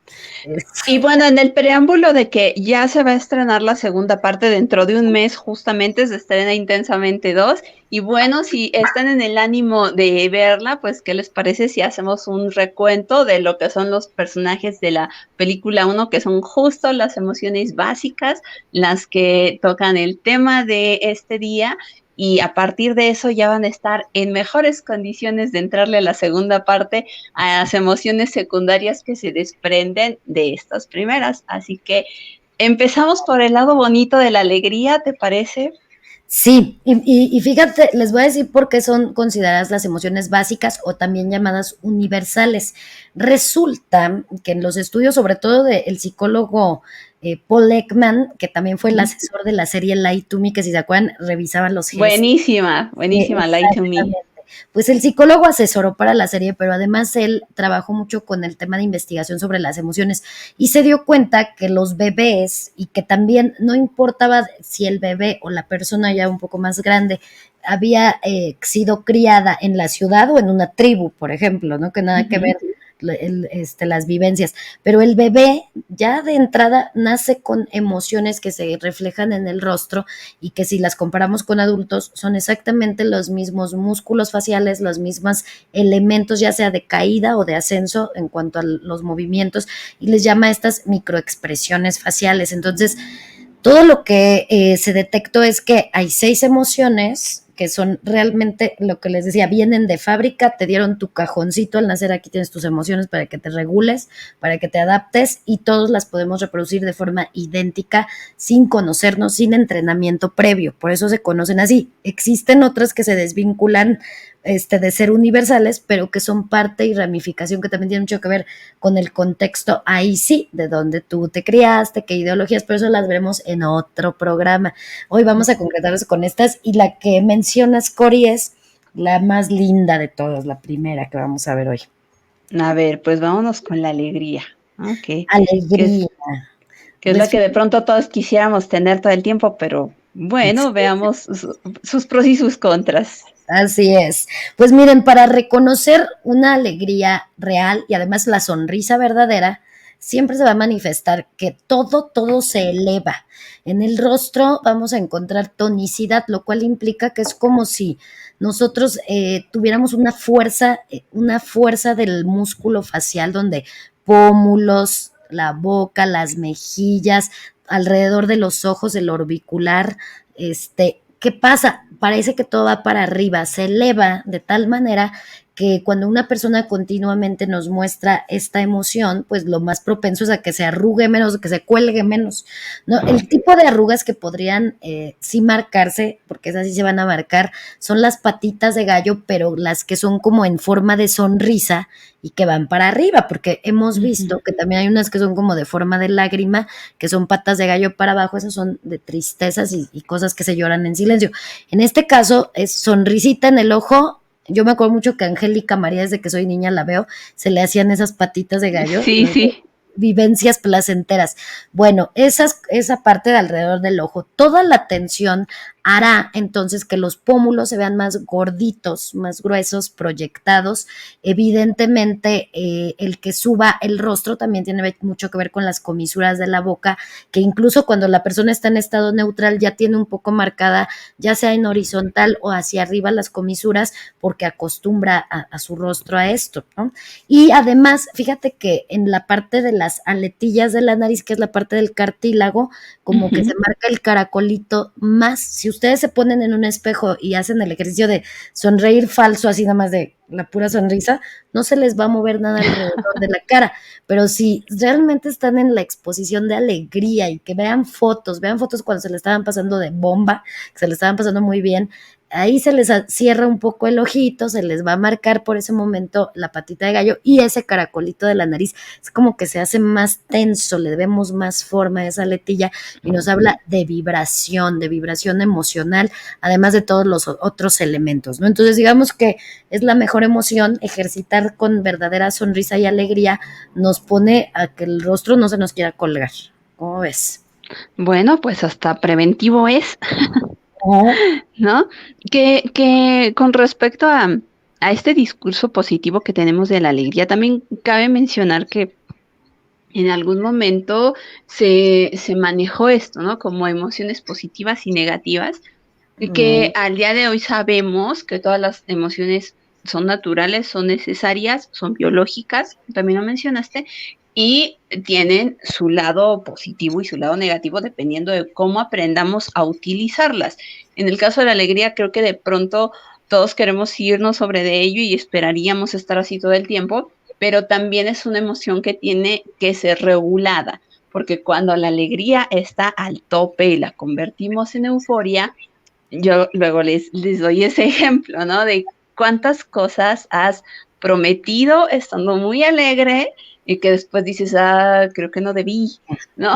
Y bueno, en el preámbulo de que ya se va a estrenar la segunda parte dentro de un mes, justamente se estrena Intensamente 2. Y bueno, si están en el ánimo de verla, pues ¿qué les parece si hacemos un recuento de lo que son los personajes de la película 1, que son justo las emociones básicas, las que tocan el tema de este día? Y a partir de eso ya van a estar en mejores condiciones de entrarle a la segunda parte, a las emociones secundarias que se desprenden de estas primeras. Así que empezamos por el lado bonito de la alegría, ¿te parece? Sí, y fíjate, les voy a decir por qué son consideradas las emociones básicas o también llamadas universales. Resulta que en los estudios, sobre todo del psicólogo Paul Ekman, que también fue el asesor de la serie Lie to Me, que si se acuerdan, revisaba los gestos. Buenísima, buenísima, Lie to Me. Exactamente. Pues el psicólogo asesoró para la serie, pero además él trabajó mucho con el tema de investigación sobre las emociones y se dio cuenta que los bebés y que también no importaba si el bebé o la persona ya un poco más grande había sido criada en la ciudad o en una tribu, por ejemplo, ¿no? Que nada que ver las vivencias, pero el bebé ya de entrada nace con emociones que se reflejan en el rostro y que si las comparamos con adultos son exactamente los mismos músculos faciales, los mismos elementos ya sea de caída o de ascenso en cuanto a los movimientos y les llama estas microexpresiones faciales. Entonces, todo lo que se detectó es que hay 6 emociones que son realmente lo que les decía, vienen de fábrica, te dieron tu cajoncito al nacer, aquí tienes tus emociones para que te regules, para que te adaptes y todos las podemos reproducir de forma idéntica sin conocernos, sin entrenamiento previo, por eso se conocen así. Existen otras que se desvinculan de ser universales, pero que son parte y ramificación que también tiene mucho que ver con el contexto, ahí sí, de donde tú te criaste, qué ideologías, pero eso las veremos en otro programa. Hoy vamos a concretarnos con estas y la que mencionas, Cori, es la más linda de todas, la primera que vamos a ver hoy. A ver, pues vámonos con la alegría, ¿no? Alegría. Que es la Pues que de pronto todos quisiéramos tener todo el tiempo, pero bueno, veamos sus pros y sus contras. así es. Pues miren, para reconocer una alegría real y además la sonrisa verdadera, siempre se va a manifestar que todo se eleva. En el rostro vamos a encontrar tonicidad, lo cual implica que es como si nosotros tuviéramos una fuerza del músculo facial donde pómulos, la boca, las mejillas, alrededor de los ojos, el orbicular, ¿qué pasa? Parece que todo va para arriba, se eleva de tal manera que cuando una persona continuamente nos muestra esta emoción, pues lo más propenso es a que se arrugue menos, que se cuelgue menos, ¿no? El tipo de arrugas que podrían sí marcarse, porque esas sí se van a marcar, son las patitas de gallo, pero las que son como en forma de sonrisa y que van para arriba, porque hemos visto que también hay unas que son como de forma de lágrima, que son patas de gallo para abajo, esas son de tristezas y cosas que se lloran en silencio. En este caso es sonrisita en el ojo. Yo me acuerdo mucho que Angélica María, desde que soy niña la veo, se le hacían esas patitas de gallo, Sí, sí. vivencias placenteras. Bueno, esa parte de alrededor del ojo, toda la tensión hará entonces que los pómulos se vean más gorditos, más gruesos, proyectados. Evidentemente, el que suba el rostro también tiene mucho que ver con las comisuras de la boca, que incluso cuando la persona está en estado neutral ya tiene un poco marcada, ya sea en horizontal o hacia arriba las comisuras, porque acostumbra a su rostro a esto, ¿no? Y además, fíjate que en la parte de las aletillas de la nariz, que es la parte del cartílago, como que se marca el caracolito más. Si ustedes se ponen en un espejo y hacen el ejercicio de sonreír falso, así nada más de la pura sonrisa, no se les va a mover nada alrededor de la cara. Pero si realmente están en la exposición de alegría y que vean fotos cuando se le estaban pasando de bomba, que se le estaban pasando muy bien, ahí se les cierra un poco el ojito, se les va a marcar por ese momento la patita de gallo y ese caracolito de la nariz es como que se hace más tenso, le debemos más forma a esa letilla y nos habla de vibración emocional, además de todos los otros elementos, ¿no? Entonces digamos que es la mejor emoción, ejercitar con verdadera sonrisa y alegría nos pone a que el rostro no se nos quiera colgar. ¿Cómo ves? Bueno, pues hasta preventivo es, Oh, ¿no? Que con respecto a este discurso positivo que tenemos de la alegría, también cabe mencionar que en algún momento se manejó esto, ¿no? Como emociones positivas y negativas, y que mm, al día de hoy sabemos que todas las emociones son naturales, son necesarias, son biológicas, también lo mencionaste, y tienen su lado positivo y su lado negativo dependiendo de cómo aprendamos a utilizarlas. En el caso de la alegría, creo que de pronto todos queremos irnos sobre de ello y esperaríamos estar así todo el tiempo, pero también es una emoción que tiene que ser regulada, porque cuando la alegría está al tope y la convertimos en euforia, yo luego les doy ese ejemplo, ¿no? De cuántas cosas has prometido estando muy alegre y que después dices, ah, creo que no debí, ¿no?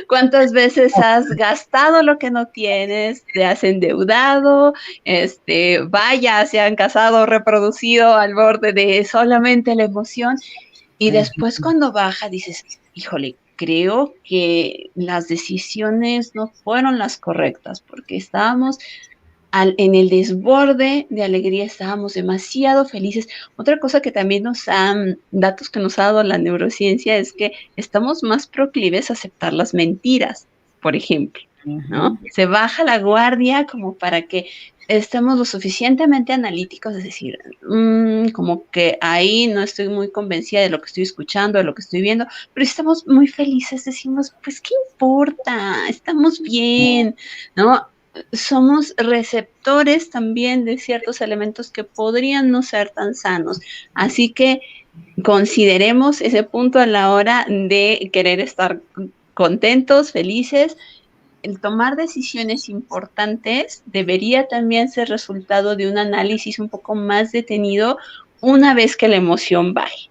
¿Cuántas veces has gastado lo que no tienes? ¿Te has endeudado? Vaya, se han casado, reproducido al borde de solamente la emoción. Y después cuando baja dices, híjole, creo que las decisiones no fueron las correctas porque estábamos en el desborde de alegría, estábamos demasiado felices. Otra cosa que también datos que nos ha dado la neurociencia es que estamos más proclives a aceptar las mentiras, por ejemplo, ¿no? ujú. Se baja la guardia como para que estemos lo suficientemente analíticos, es decir, como que ahí no estoy muy convencida de lo que estoy escuchando, de lo que estoy viendo, pero estamos muy felices, decimos, pues, ¿qué importa? Estamos bien, ¿no? Somos receptores también de ciertos elementos que podrían no ser tan sanos. Así que consideremos ese punto a la hora de querer estar contentos, felices. El tomar decisiones importantes debería también ser resultado de un análisis un poco más detenido una vez que la emoción baje.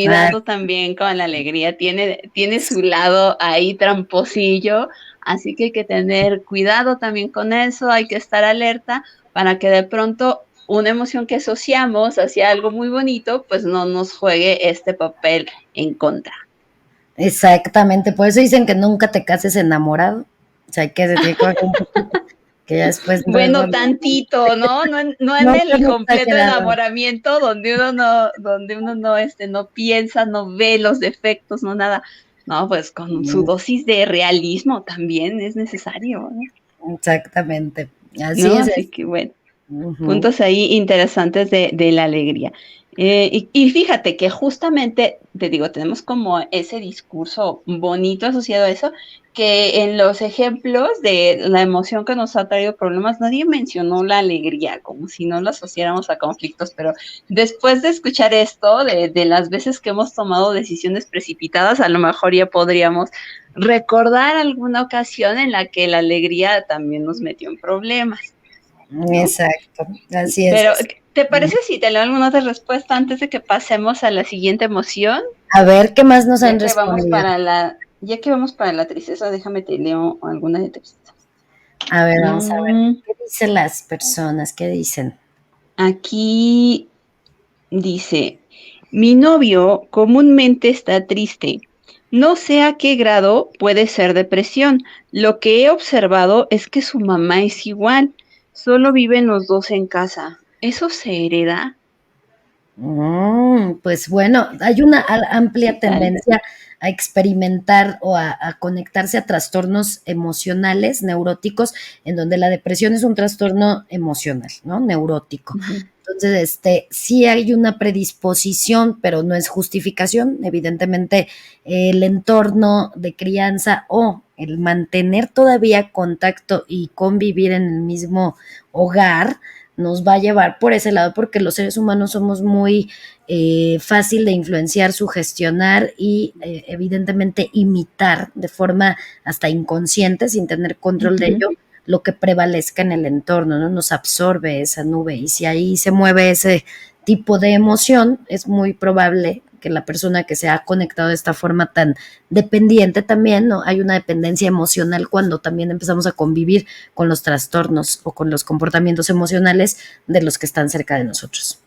Ah, Cuidado también con la alegría, tiene su lado ahí tramposillo, así que hay que tener cuidado también con eso, hay que estar alerta para que de pronto una emoción que asociamos hacia algo muy bonito, pues no nos juegue este papel en contra. exactamente, por eso dicen que nunca te cases enamorado. O sea, que se tiene que bajar un poquito, que ya después luego Bueno, tantito, ¿no? No en no el tan completo exagerado. enamoramiento donde uno no piensa, no ve los defectos, no nada. No, pues con su Mm, dosis de realismo también es necesario, ¿no? exactamente. Así ¿No? es. Así que bueno, Ujú. puntos ahí interesantes de la alegría. Y fíjate que justamente, te digo, tenemos como ese discurso bonito asociado a eso, que en los ejemplos de la emoción que nos ha traído problemas, nadie mencionó la alegría, como si no lo asociáramos a conflictos, pero después de escuchar esto, de las veces que hemos tomado decisiones precipitadas, a lo mejor ya podríamos recordar alguna ocasión en la que la alegría también nos metió en problemas, ¿no? Exacto, así es. Pero, ¿te Ujú. parece si te leo alguna otra respuesta antes de que pasemos a la siguiente emoción? A ver, ¿qué más nos han Ya que vamos respondido? para ya que vamos para la tristeza, déjame te leo alguna de tristeza. A ver, vamos a ver. Mm, ¿Qué dicen las personas? ¿Qué dicen? aquí dice, mi novio comúnmente está triste. No sé a qué grado puede ser depresión. Lo que he observado es que su mamá es igual. Solo viven los dos en casa. ¿Eso se hereda? Pues bueno, hay una ¿Qué amplia tal? tendencia a experimentar o a conectarse a trastornos emocionales, neuróticos, en donde la depresión es un trastorno emocional, ¿no? Neurótico. Ujú. Entonces, sí hay una predisposición, pero no es justificación. Evidentemente, el entorno de crianza o el mantener todavía contacto y convivir en el mismo hogar nos va a llevar por ese lado, porque los seres humanos somos muy fácil de influenciar, sugestionar y evidentemente imitar de forma hasta inconsciente, sin tener control de Ujú. ello, lo que prevalezca en el entorno, ¿no? Nos absorbe esa nube y si ahí se mueve ese tipo de emoción, es muy probable que la persona que se ha conectado de esta forma tan dependiente también, ¿no? Hay una dependencia emocional cuando también empezamos a convivir con los trastornos o con los comportamientos emocionales de los que están cerca de nosotros.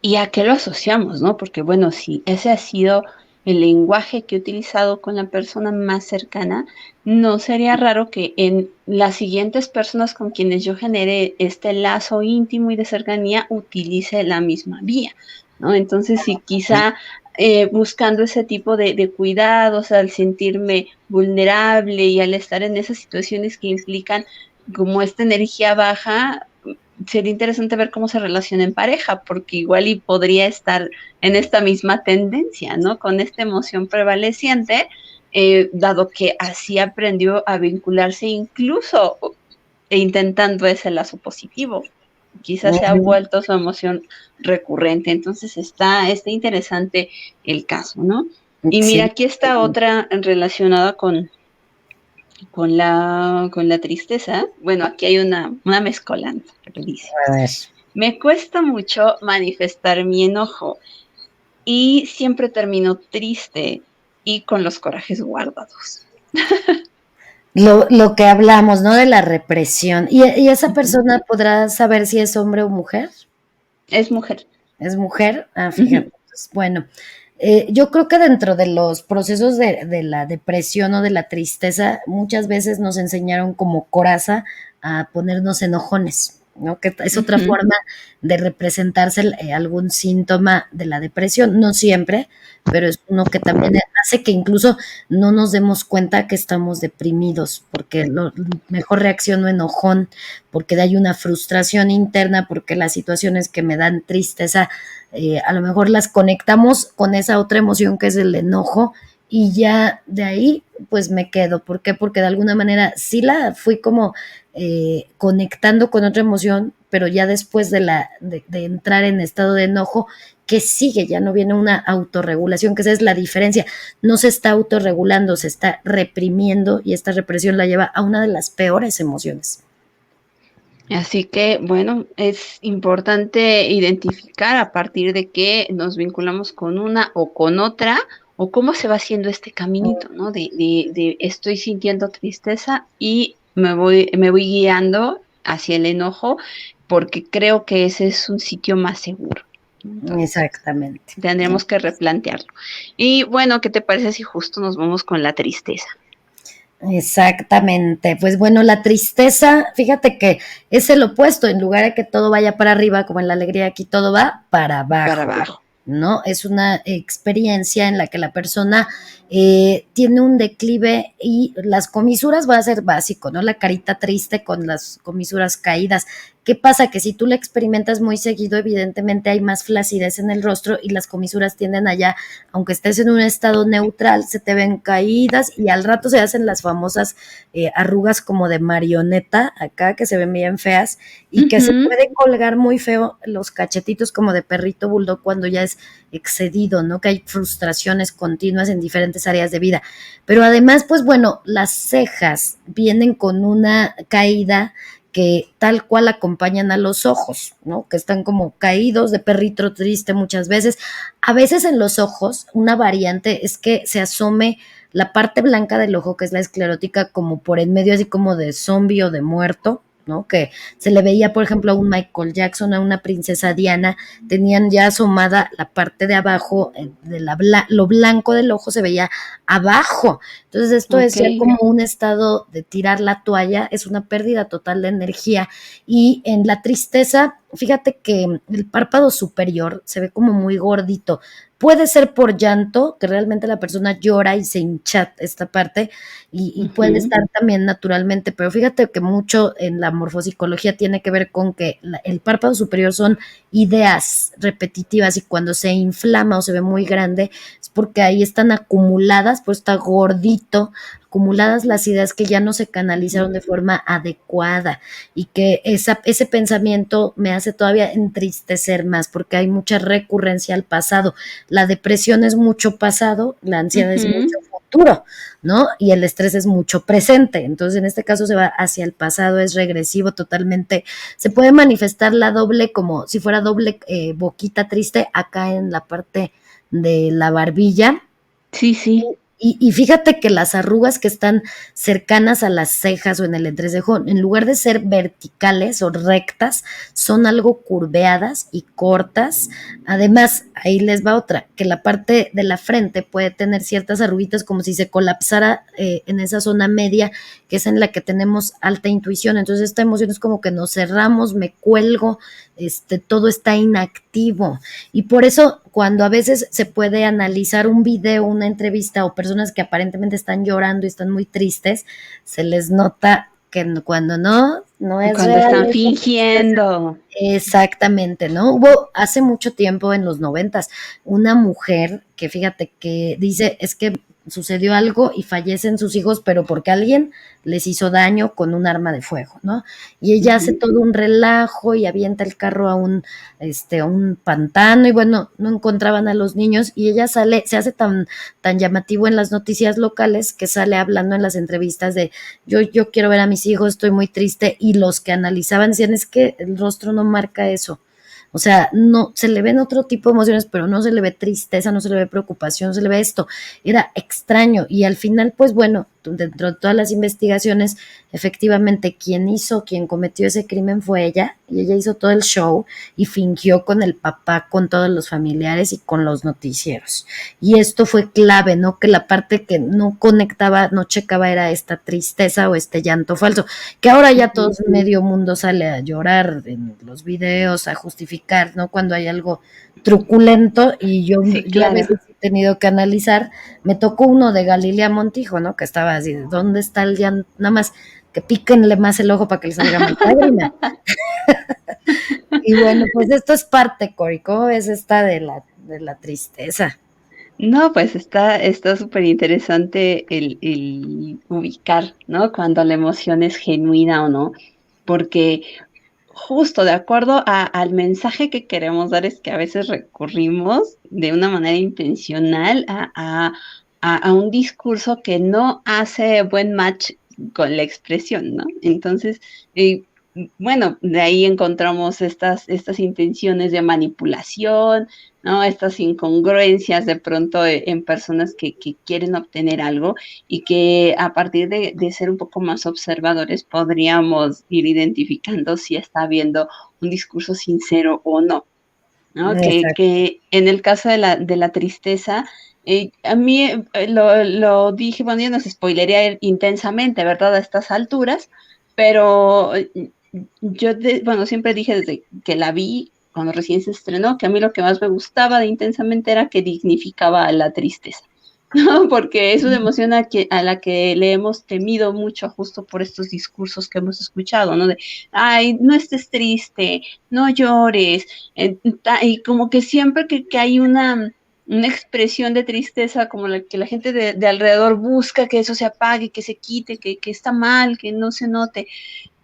¿Y a qué lo asociamos, no? Porque bueno, si ese ha sido el lenguaje que he utilizado con la persona más cercana, no sería raro que en las siguientes personas con quienes yo genere este lazo íntimo y de cercanía utilice la misma vía, ¿no? Entonces, si quizá buscando ese tipo de cuidados, al sentirme vulnerable y al estar en esas situaciones que implican como esta energía baja, sería interesante ver cómo se relaciona en pareja, porque igual y podría estar en esta misma tendencia, ¿no? Con esta emoción prevaleciente, dado que así aprendió a vincularse incluso intentando ese lazo positivo. Quizás se ha vuelto su emoción recurrente. Entonces está interesante el caso, ¿no? Y mira, Sí, aquí está otra relacionada con la tristeza. Bueno, aquí hay una mezcolanza que dice: a ver. me cuesta mucho manifestar mi enojo y siempre termino triste y con los corajes guardados. Lo que hablamos, ¿no? De la represión. ¿Y esa persona podrá saber si es hombre o mujer? Es mujer. ¿Es mujer? Ah, fíjate. Pues, bueno, yo creo que dentro de los procesos de la depresión o de la tristeza, muchas veces nos enseñaron como coraza a ponernos enojones, ¿no? Que es otra forma de representarse algún síntoma de la depresión. No siempre, pero es uno que también hace que incluso no nos demos cuenta que estamos deprimidos, porque mejor reacciono enojón, porque hay una frustración interna, porque las situaciones que me dan tristeza a lo mejor las conectamos con esa otra emoción que es el enojo y ya de ahí pues me quedo. ¿Por qué? Porque de alguna manera sí la fui como conectando con otra emoción, pero ya después de entrar en estado de enojo, que sigue, ya no viene una autorregulación, que esa es la diferencia. No se está autorregulando, se está reprimiendo y esta represión la lleva a una de las peores emociones. Así que, bueno, es importante identificar a partir de qué nos vinculamos con una o con otra, o cómo se va haciendo este caminito, ¿no? De estoy sintiendo tristeza y me voy guiando hacia el enojo, porque creo que ese es un sitio más seguro. Entonces, Exactamente. tendremos que replantearlo. Y bueno, ¿qué te parece si justo nos vamos con la tristeza? Exactamente. Pues bueno, la tristeza, fíjate que es el opuesto, en lugar de que todo vaya para arriba, como en la alegría, aquí todo va para Para abajo, abajo. ¿no? Es una experiencia en la que la persona tiene un declive y las comisuras va a ser básico, ¿no? La carita triste con las comisuras caídas. ¿Qué pasa? Que si tú la experimentas muy seguido, evidentemente hay más flacidez en el rostro y las comisuras tienden allá, aunque estés en un estado neutral, se te ven caídas y al rato se hacen las famosas arrugas como de marioneta acá, que se ven bien feas y que se puede colgar muy feo los cachetitos como de perrito bulldog cuando ya es excedido, ¿no? Que hay frustraciones continuas en diferentes áreas de vida. Pero además, pues bueno, las cejas vienen con una caída que tal cual acompañan a los ojos, ¿no? Que están como caídos de perrito triste muchas veces. A veces en los ojos, una variante es que se asome la parte blanca del ojo, que es la esclerótica, como por en medio así como de zombie o de muerto, ¿no? Que se le veía, por ejemplo, a un Michael Jackson, a una princesa Diana, tenían ya asomada la parte de abajo, lo blanco del ojo se veía abajo. Entonces esto es ya Ok. como un estado de tirar la toalla, es una pérdida total de energía. Y en la tristeza, fíjate que el párpado superior se ve como muy gordito. Puede ser por llanto, que realmente la persona llora y se hincha esta parte, y puede estar también naturalmente, pero fíjate que mucho en la morfopsicología tiene que ver con que el párpado superior son ideas repetitivas y cuando se inflama o se ve muy grande es porque ahí están acumuladas, pues está gordito, acumuladas las ideas que ya no se canalizaron de forma adecuada y que ese pensamiento me hace todavía entristecer más porque hay mucha recurrencia al pasado. La depresión es mucho pasado, la ansiedad es mucho futuro, ¿no? Y el estrés es mucho presente. Entonces, en este caso se va hacia el pasado, es regresivo totalmente. Se puede manifestar la doble como si fuera doble boquita triste acá en la parte de la barbilla Sí, sí. Y fíjate que las arrugas que están cercanas a las cejas o en el entrecejo, en lugar de ser verticales o rectas, son algo curveadas y cortas. Además, ahí les va otra, que la parte de la frente puede tener ciertas arruguitas como si se colapsara en esa zona media, que es en la que tenemos alta intuición. Entonces, esta emoción es como que nos cerramos, me cuelgo, todo está inactivo. Y por eso, cuando a veces se puede analizar un video, una entrevista o personas que aparentemente están llorando y están muy tristes, se les nota que cuando no es Cuando real. están fingiendo. Exactamente, ¿no? Hubo hace mucho tiempo, en los 90, una mujer que fíjate que dice, es que sucedió algo y fallecen sus hijos, pero porque alguien les hizo daño con un arma de fuego, ¿no? Y ella hace Ujú. todo un relajo y avienta el carro a un pantano y bueno, no encontraban a los niños y ella sale, se hace tan llamativo en las noticias locales que sale hablando en las entrevistas de yo quiero ver a mis hijos, estoy muy triste, y los que analizaban decían, es que el rostro no marca eso. O sea, no, se le ven otro tipo de emociones, pero no se le ve tristeza, no se le ve preocupación, no se le ve esto. Era extraño. Y al final, pues bueno, dentro de todas las investigaciones, efectivamente, quien cometió ese crimen fue ella, y ella hizo todo el show y fingió con el papá, con todos los familiares y con los noticieros. Y esto fue clave, ¿no? Que la parte que no conectaba, no checaba era esta tristeza o este llanto falso, que ahora ya todo Ujú. medio mundo sale a llorar en los videos, a justificar, ¿no? Cuando hay algo truculento y Sí, yo a claro. veces he tenido que analizar, me tocó uno de Galilea Montijo, ¿no? Que estaba así, ¿dónde está el llanto? Nada más que píquenle más el ojo para que le salga más lágrima. Y bueno, pues esto es parte, Cori, ¿cómo ves esta de la tristeza? No, pues está súper interesante el ubicar, ¿no? Cuando la emoción es genuina o no, porque justo de acuerdo al mensaje que queremos dar es que a veces recurrimos de una manera intencional a un discurso que no hace buen match con la expresión, ¿no? Entonces, bueno, de ahí encontramos estas intenciones de manipulación, ¿no? Estas incongruencias de pronto en personas que quieren obtener algo y que a partir de ser un poco más observadores podríamos ir identificando si está habiendo un discurso sincero o no, ¿no? Exacto. Que en el caso de la tristeza, a mí lo dije, bueno, yo no se spoilería intensamente, ¿verdad? A estas alturas, pero yo, bueno, siempre dije desde que la vi, cuando recién se estrenó, que a mí lo que más me gustaba de intensamente era que dignificaba la tristeza. ¿No? Porque es una emoción a la que le hemos temido mucho justo por estos discursos que hemos escuchado, ¿no? De, ay, no estés triste, no llores, y como que siempre que hay una expresión de tristeza como la que la gente de alrededor busca que eso se apague, que se quite, que está mal, que no se note.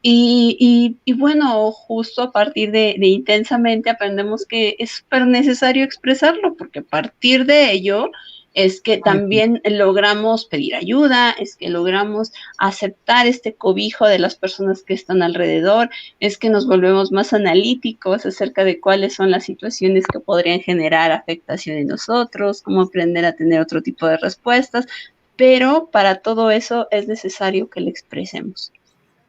Y bueno, justo a partir de intensamente aprendemos que es súper necesario expresarlo, porque a partir de ello es que también logramos pedir ayuda, es que logramos aceptar este cobijo de las personas que están alrededor, es que nos volvemos más analíticos acerca de cuáles son las situaciones que podrían generar afectación en nosotros, cómo aprender a tener otro tipo de respuestas, pero para todo eso es necesario que lo expresemos.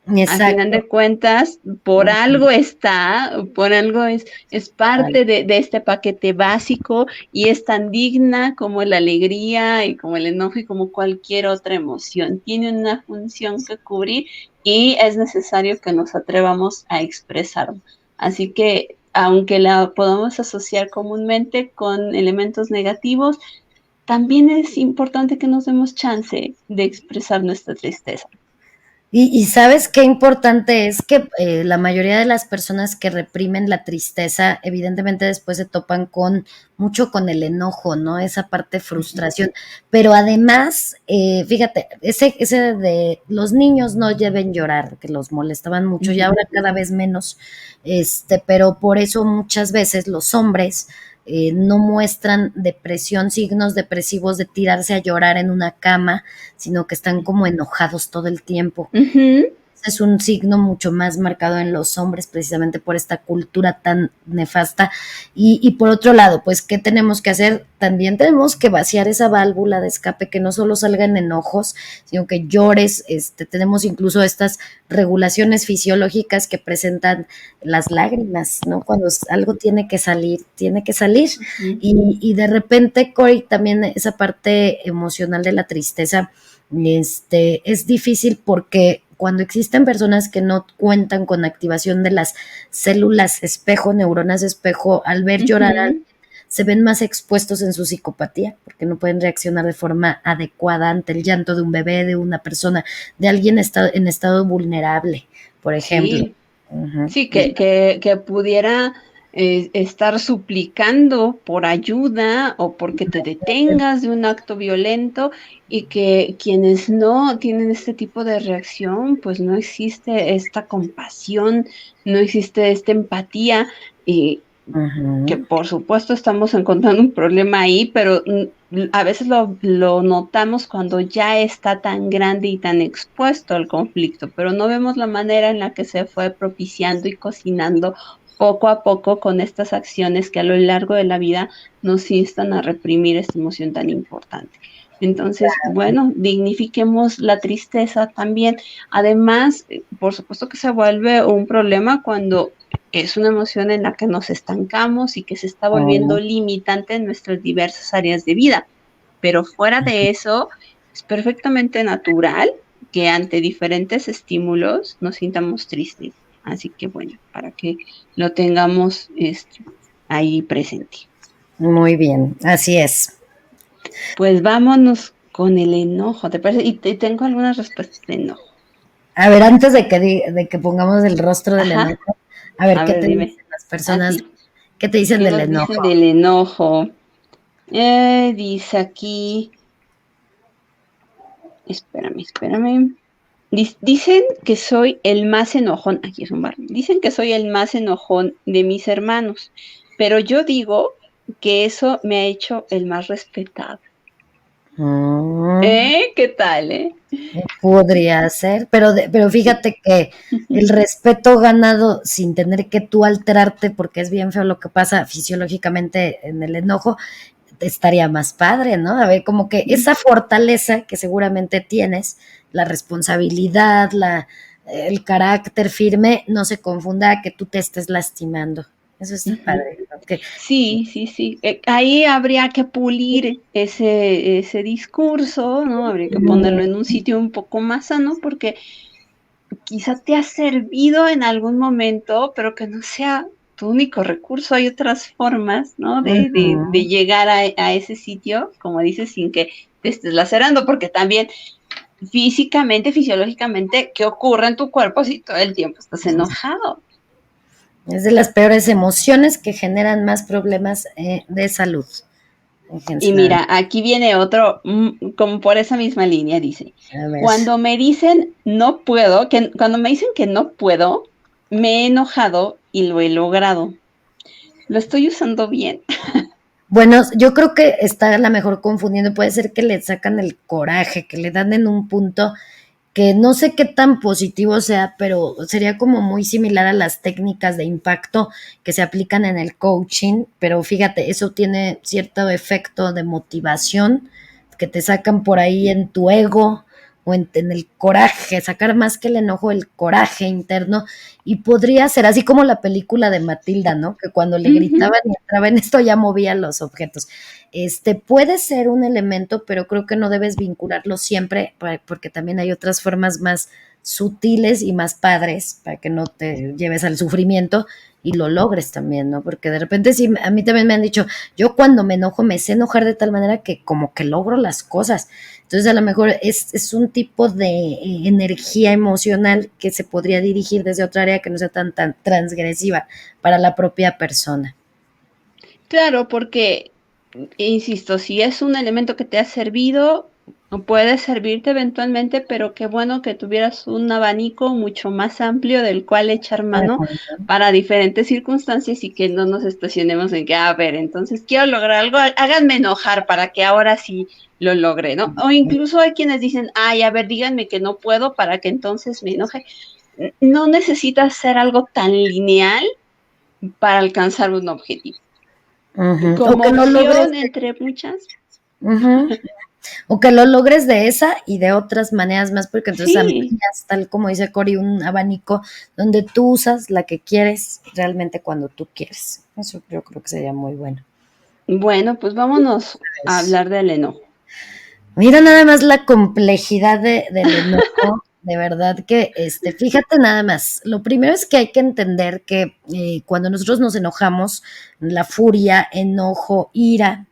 Al final Exacto. de cuentas, por algo está, por algo es parte de este paquete básico y es tan digna como la alegría y como el enojo y como cualquier otra emoción. Tiene una función que cubrir y es necesario que nos atrevamos a expresarlo. Así que, aunque la podamos asociar comúnmente con elementos negativos, también es importante que nos demos chance de expresar nuestra tristeza. Y sabes qué importante es que la mayoría de las personas que reprimen la tristeza, evidentemente después se topan mucho con el enojo, ¿no? Esa parte de frustración. Pero además, fíjate, ese de los niños no deben llorar, que los molestaban mucho y ahora cada vez menos, pero por eso muchas veces los hombres no muestran depresión, signos depresivos de tirarse a llorar en una cama, sino que están como enojados todo el tiempo. Ujú. es un signo mucho más marcado en los hombres, precisamente por esta cultura tan nefasta. Y por otro lado, pues, ¿qué tenemos que hacer? También tenemos que vaciar esa válvula de escape, que no solo salgan enojos, sino que llores. Tenemos incluso estas regulaciones fisiológicas que presentan las lágrimas, ¿no? Cuando algo tiene que salir, tiene que salir. Ujú. Y de repente, Corey, también esa parte emocional de la tristeza, es difícil porque cuando existen personas que no cuentan con activación de las células espejo, neuronas espejo, al ver llorar, Ujú. se ven más expuestos en su psicopatía, porque no pueden reaccionar de forma adecuada ante el llanto de un bebé, de una persona, de alguien en estado vulnerable, por ejemplo. Sí, Ujú. sí, que pudiera estar suplicando por ayuda o porque te detengas de un acto violento y que quienes no tienen este tipo de reacción, pues no existe esta compasión, no existe esta empatía y que Ujú. por supuesto estamos encontrando un problema ahí, pero a veces lo notamos cuando ya está tan grande y tan expuesto al conflicto, pero no vemos la manera en la que se fue propiciando y cocinando poco a poco con estas acciones que a lo largo de la vida nos instan a reprimir esta emoción tan importante. Entonces, bueno, dignifiquemos la tristeza también. Además, por supuesto que se vuelve un problema cuando es una emoción en la que nos estancamos y que se está volviendo Ujú. limitante en nuestras diversas áreas de vida. Pero fuera de eso, es perfectamente natural que ante diferentes estímulos nos sintamos tristes. Así que bueno, para que lo tengamos ahí presente. Muy bien, así es. Pues vámonos con el enojo, ¿te parece? Y tengo algunas respuestas de enojo. A ver, antes de que pongamos el rostro del Ajá, enojo, a ver, a ¿qué ver, te dime. dicen las personas? Así, ¿Qué te dicen ¿qué del nos dicen enojo? del enojo? Dice aquí, espérame. Dicen que soy el más enojón, aquí es un bar, dicen que soy el más enojón de mis hermanos, pero yo digo que eso me ha hecho el más respetado. Mm, ¿Qué tal, eh? podría ser, pero fíjate que el respeto ganado sin tener que tú alterarte, porque es bien feo lo que pasa fisiológicamente en el enojo, estaría más padre, ¿no? A ver, como que esa fortaleza que seguramente tienes, la responsabilidad, el carácter firme, no se confunda a que tú te estés lastimando. Eso está padre, ¿no? Sí. Ahí habría que pulir ese discurso, ¿no? Habría que ponerlo en un sitio un poco más sano porque quizá te ha servido en algún momento, pero que no sea tu único recurso. Hay otras formas, ¿no? De Ujú. llegar a ese sitio, como dices, sin que te estés lacerando, porque también físicamente, fisiológicamente, ¿qué ocurre en tu cuerpo si todo el tiempo estás enojado? Es de las peores emociones que generan más problemas de salud en Y general. mira, aquí viene otro, como por esa misma línea, dice, A ver. cuando me dicen no puedo, cuando me dicen que no puedo, me he enojado y lo he logrado. Lo estoy usando bien. Bueno, yo creo que está a la mejor confundiendo. Puede ser que le sacan el coraje, que le dan en un punto que no sé qué tan positivo sea, pero sería como muy similar a las técnicas de impacto que se aplican en el coaching, pero fíjate, eso tiene cierto efecto de motivación que te sacan por ahí en tu ego o en el coraje, sacar más que el enojo, el coraje interno, y podría ser así como la película de Matilda, ¿no? Que cuando le Ujú. gritaban y entraba en esto ya movía los objetos. Puede ser un elemento, pero creo que no debes vincularlo siempre, porque también hay otras formas más sutiles y más padres para que no te lleves al sufrimiento y lo logres también, ¿no? Porque de repente sí, a mí también me han dicho, yo cuando me enojo me sé enojar de tal manera que como que logro las cosas. Entonces a lo mejor es un tipo de energía emocional que se podría dirigir desde otra área que no sea tan transgresiva para la propia persona. Claro, porque, insisto, si es un elemento que te ha servido, puede servirte eventualmente, pero qué bueno que tuvieras un abanico mucho más amplio del cual echar mano para diferentes circunstancias y que no nos estacionemos en que, a ver, entonces quiero lograr algo, háganme enojar para que ahora sí lo logre, ¿no? O incluso hay quienes dicen, ay, a ver, díganme que no puedo para que entonces me enoje. no necesitas hacer algo tan lineal para alcanzar un objetivo. Ujú. O Como que lo logres, opción entre muchas. ujú, o que lo logres de esa y de otras maneras más, porque entonces Sí, amplías, tal como dice Cori, un abanico donde tú usas la que quieres realmente cuando tú quieres. Eso yo creo que sería muy bueno. bueno, pues vámonos a Pues, hablar del enojo. mira nada más la complejidad del enojo, de verdad que, fíjate nada más, lo primero es que hay que entender que cuando nosotros nos enojamos, la furia, enojo, ira,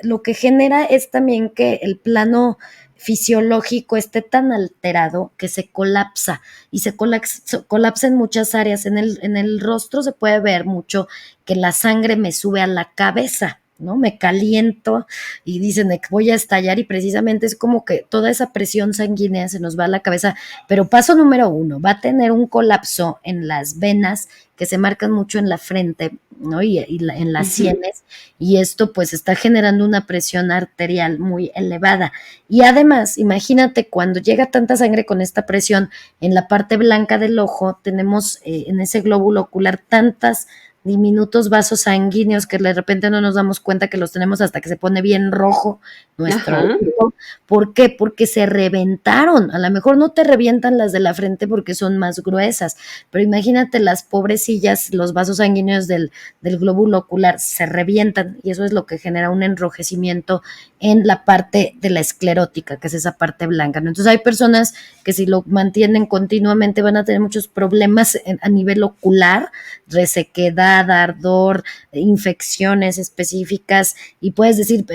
lo que genera es también que el plano fisiológico esté tan alterado que se colapsa y colapsa en muchas áreas. En el rostro se puede ver mucho que la sangre me sube a la cabeza, ¿no? Me caliento y dicen de que voy a estallar y precisamente es como que toda esa presión sanguínea se nos va a la cabeza. Pero paso número uno, va a tener un colapso en las venas que se marcan mucho en la frente, ¿no? En las Ujú. sienes, y esto pues está generando una presión arterial muy elevada. Y además, imagínate cuando llega tanta sangre con esta presión en la parte blanca del ojo, tenemos en ese glóbulo ocular tantas diminutos vasos sanguíneos que de repente no nos damos cuenta que los tenemos hasta que se pone bien rojo nuestro Ajá. ojo. ¿Por qué? Porque se reventaron. A lo mejor no te revientan las de la frente porque son más gruesas, pero imagínate las pobrecillas, los vasos sanguíneos del glóbulo ocular se revientan y eso es lo que genera un enrojecimiento en la parte de la esclerótica, que es esa parte blanca, ¿no? Entonces hay personas que si lo mantienen continuamente van a tener muchos problemas a nivel ocular, resequedad, ardor, infecciones específicas y puedes decir,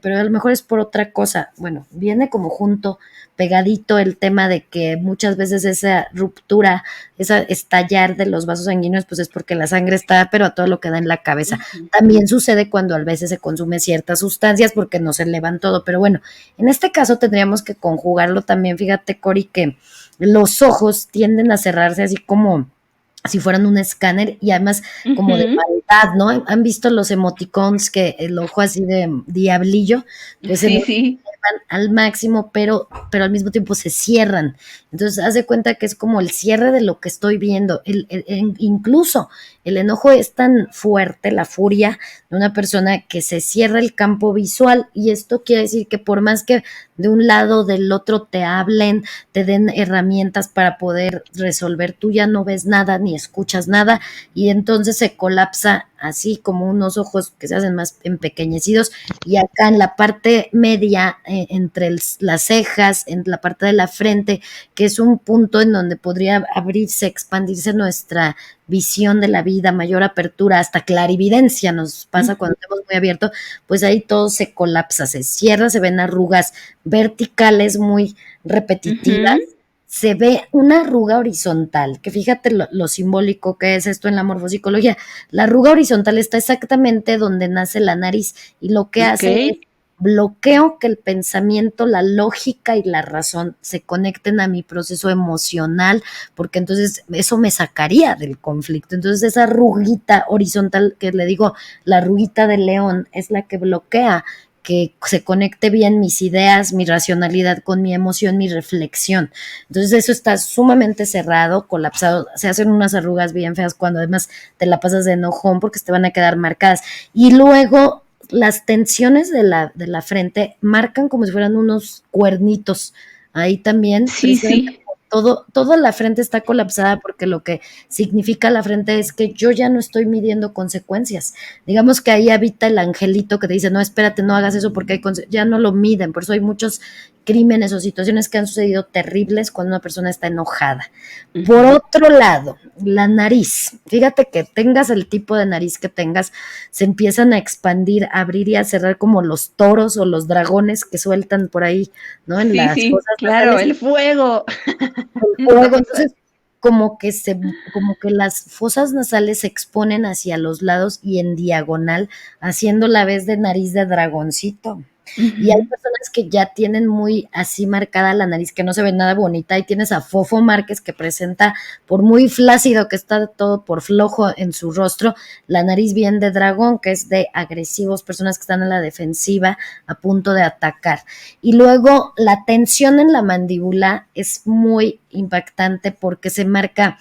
pero a lo mejor es por otra cosa. Bueno, viene como junto, pegadito el tema de que muchas veces esa ruptura, esa estallar de los vasos sanguíneos, pues es porque la sangre está, pero a todo lo que da en la cabeza. Ujú. También sucede cuando a veces se consumen ciertas sustancias porque no se elevan todo, pero bueno, en este caso tendríamos que conjugarlo también. Fíjate, Cori, que los ojos tienden a cerrarse así como si fueran un escáner y además como de Ujú. maldad, ¿no? ¿Han visto los emoticons que el ojo así de diablillo? Pues se Sí, nos sí. elevan al máximo, pero al mismo tiempo se cierran. Entonces, haz de cuenta que es como el cierre de lo que estoy viendo. Incluso el enojo es tan fuerte, la furia de una persona que se cierra el campo visual y esto quiere decir que por más que de un lado o del otro te hablen, te den herramientas para poder resolver, tú ya no ves nada ni escuchas nada y entonces se colapsa así como unos ojos que se hacen más empequeñecidos y acá en la parte media, entre las cejas, en la parte de la frente, que es un punto en donde podría abrirse, expandirse nuestra visión de la vida, mayor apertura, hasta clarividencia nos pasa Ujú. cuando tenemos muy abierto, pues ahí todo se colapsa, se cierra, se ven arrugas verticales muy repetitivas, Ujú. se ve una arruga horizontal, que fíjate lo simbólico que es esto en la morfopsicología. La arruga horizontal está exactamente donde nace la nariz y lo que Ok. hace es bloqueo que el pensamiento, la lógica y la razón se conecten a mi proceso emocional, porque entonces eso me sacaría del conflicto. Entonces esa arruguita horizontal que le digo, la arruguita de león, es la que bloquea que se conecte bien mis ideas, mi racionalidad con mi emoción, mi reflexión. Entonces eso está sumamente cerrado, colapsado, se hacen unas arrugas bien feas cuando además te la pasas de enojón porque te van a quedar marcadas. Y luego las tensiones de la frente marcan como si fueran unos cuernitos. Ahí también, Sí, precisamente sí. toda la frente está colapsada porque lo que significa la frente es que yo ya no estoy midiendo consecuencias. Digamos que ahí habita el angelito que te dice, no, espérate, no hagas eso porque ya no lo miden. Por eso hay muchos crímenes o situaciones que han sucedido terribles cuando una persona está enojada. Por Ujú. otro lado, la nariz. Fíjate que tengas el tipo de nariz que tengas, se empiezan a expandir, a abrir y a cerrar como los toros o los dragones que sueltan por ahí, ¿no? En Sí, las sí, fosas claro, nasales, el fuego. el fuego. Entonces, como que las fosas nasales se exponen hacia los lados y en diagonal, haciendo la vez de nariz de dragoncito. Y hay Ujú. personas que ya tienen muy así marcada la nariz, que no se ve nada bonita. Y tienes a Fofo Márquez que presenta, por muy flácido que está todo, por flojo en su rostro, la nariz bien de dragón, que es de agresivos, personas que están en la defensiva, a punto de atacar. Y luego la tensión en la mandíbula es muy impactante porque se marca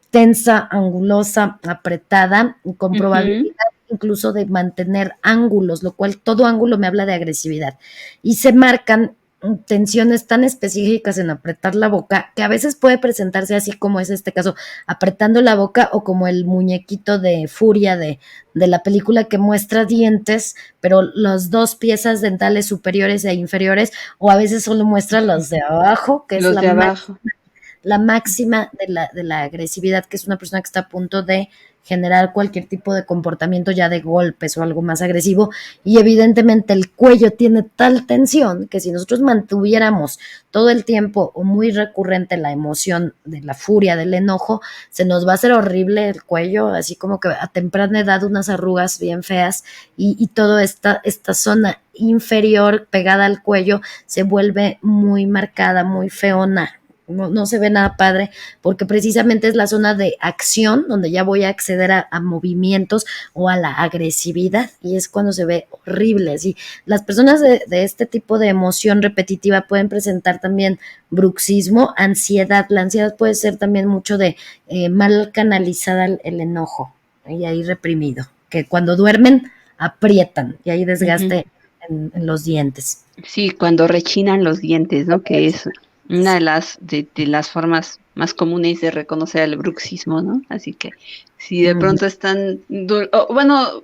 tensa, angulosa, apretada, con probabilidad Ujú. incluso de mantener ángulos, lo cual todo ángulo me habla de agresividad. Y se marcan tensiones tan específicas en apretar la boca que a veces puede presentarse así como es este caso, apretando la boca o como el muñequito de furia de la película que muestra dientes, pero las dos piezas dentales superiores e inferiores, o a veces solo muestra los de abajo, que es Los de abajo. la máxima de la agresividad, que es una persona que está a punto de generar cualquier tipo de comportamiento ya de golpes o algo más agresivo, y evidentemente el cuello tiene tal tensión que si nosotros mantuviéramos todo el tiempo o muy recurrente la emoción de la furia, del enojo, se nos va a hacer horrible el cuello, así como que a temprana edad unas arrugas bien feas y toda esta zona inferior pegada al cuello se vuelve muy marcada, muy feona, no se ve nada padre, porque precisamente es la zona de acción donde ya voy a acceder a movimientos o a la agresividad, y es cuando se ve horrible. ¿Sí? Las personas de este tipo de emoción repetitiva pueden presentar también bruxismo, ansiedad. La ansiedad puede ser también mucho de mal canalizada el enojo y ahí reprimido, que cuando duermen aprietan y hay Ujú. desgaste en los dientes. Sí, cuando rechinan los dientes, ¿no? Que es una de las formas más comunes de reconocer el bruxismo, ¿no? Así que si de Ujú. pronto están, bueno,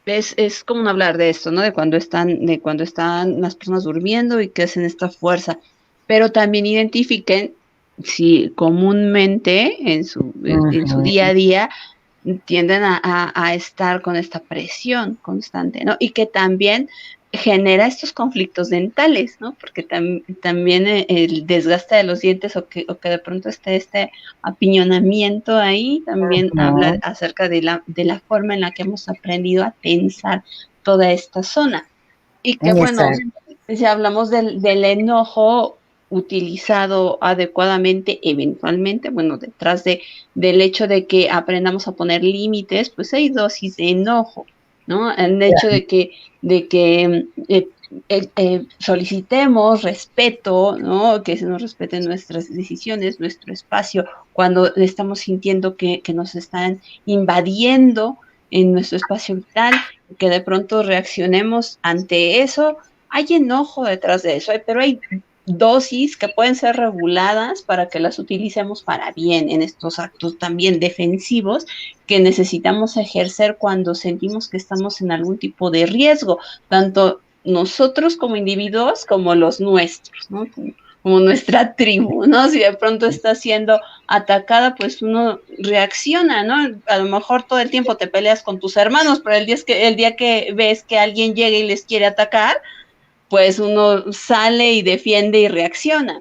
es común hablar de esto, ¿no? De cuando están las personas durmiendo y que hacen esta fuerza, pero también identifiquen si comúnmente en su día Ujú. a día tienden a estar con esta presión constante, ¿no? Y que también genera estos conflictos dentales, ¿no? Porque también el desgaste de los dientes o que de pronto esté este apiñonamiento ahí, también habla Ujú. acerca de la forma en la que hemos aprendido a tensar toda esta zona. Y que bueno, Exacto. si hablamos del enojo utilizado adecuadamente, eventualmente, bueno, del hecho de que aprendamos a poner límites, pues hay dosis de enojo, ¿no? El hecho de que solicitemos respeto, ¿no? Que se nos respeten nuestras decisiones, nuestro espacio, cuando estamos sintiendo que nos están invadiendo en nuestro espacio vital, que de pronto reaccionemos ante eso. Hay enojo detrás de eso, pero hay dosis que pueden ser reguladas para que las utilicemos para bien en estos actos también defensivos que necesitamos ejercer cuando sentimos que estamos en algún tipo de riesgo, tanto nosotros como individuos como los nuestros, ¿no? Como nuestra tribu, ¿no? Si de pronto está siendo atacada, pues uno reacciona, ¿no? A lo mejor todo el tiempo te peleas con tus hermanos, pero el día que ves que alguien llega y les quiere atacar, pues uno sale y defiende y reacciona.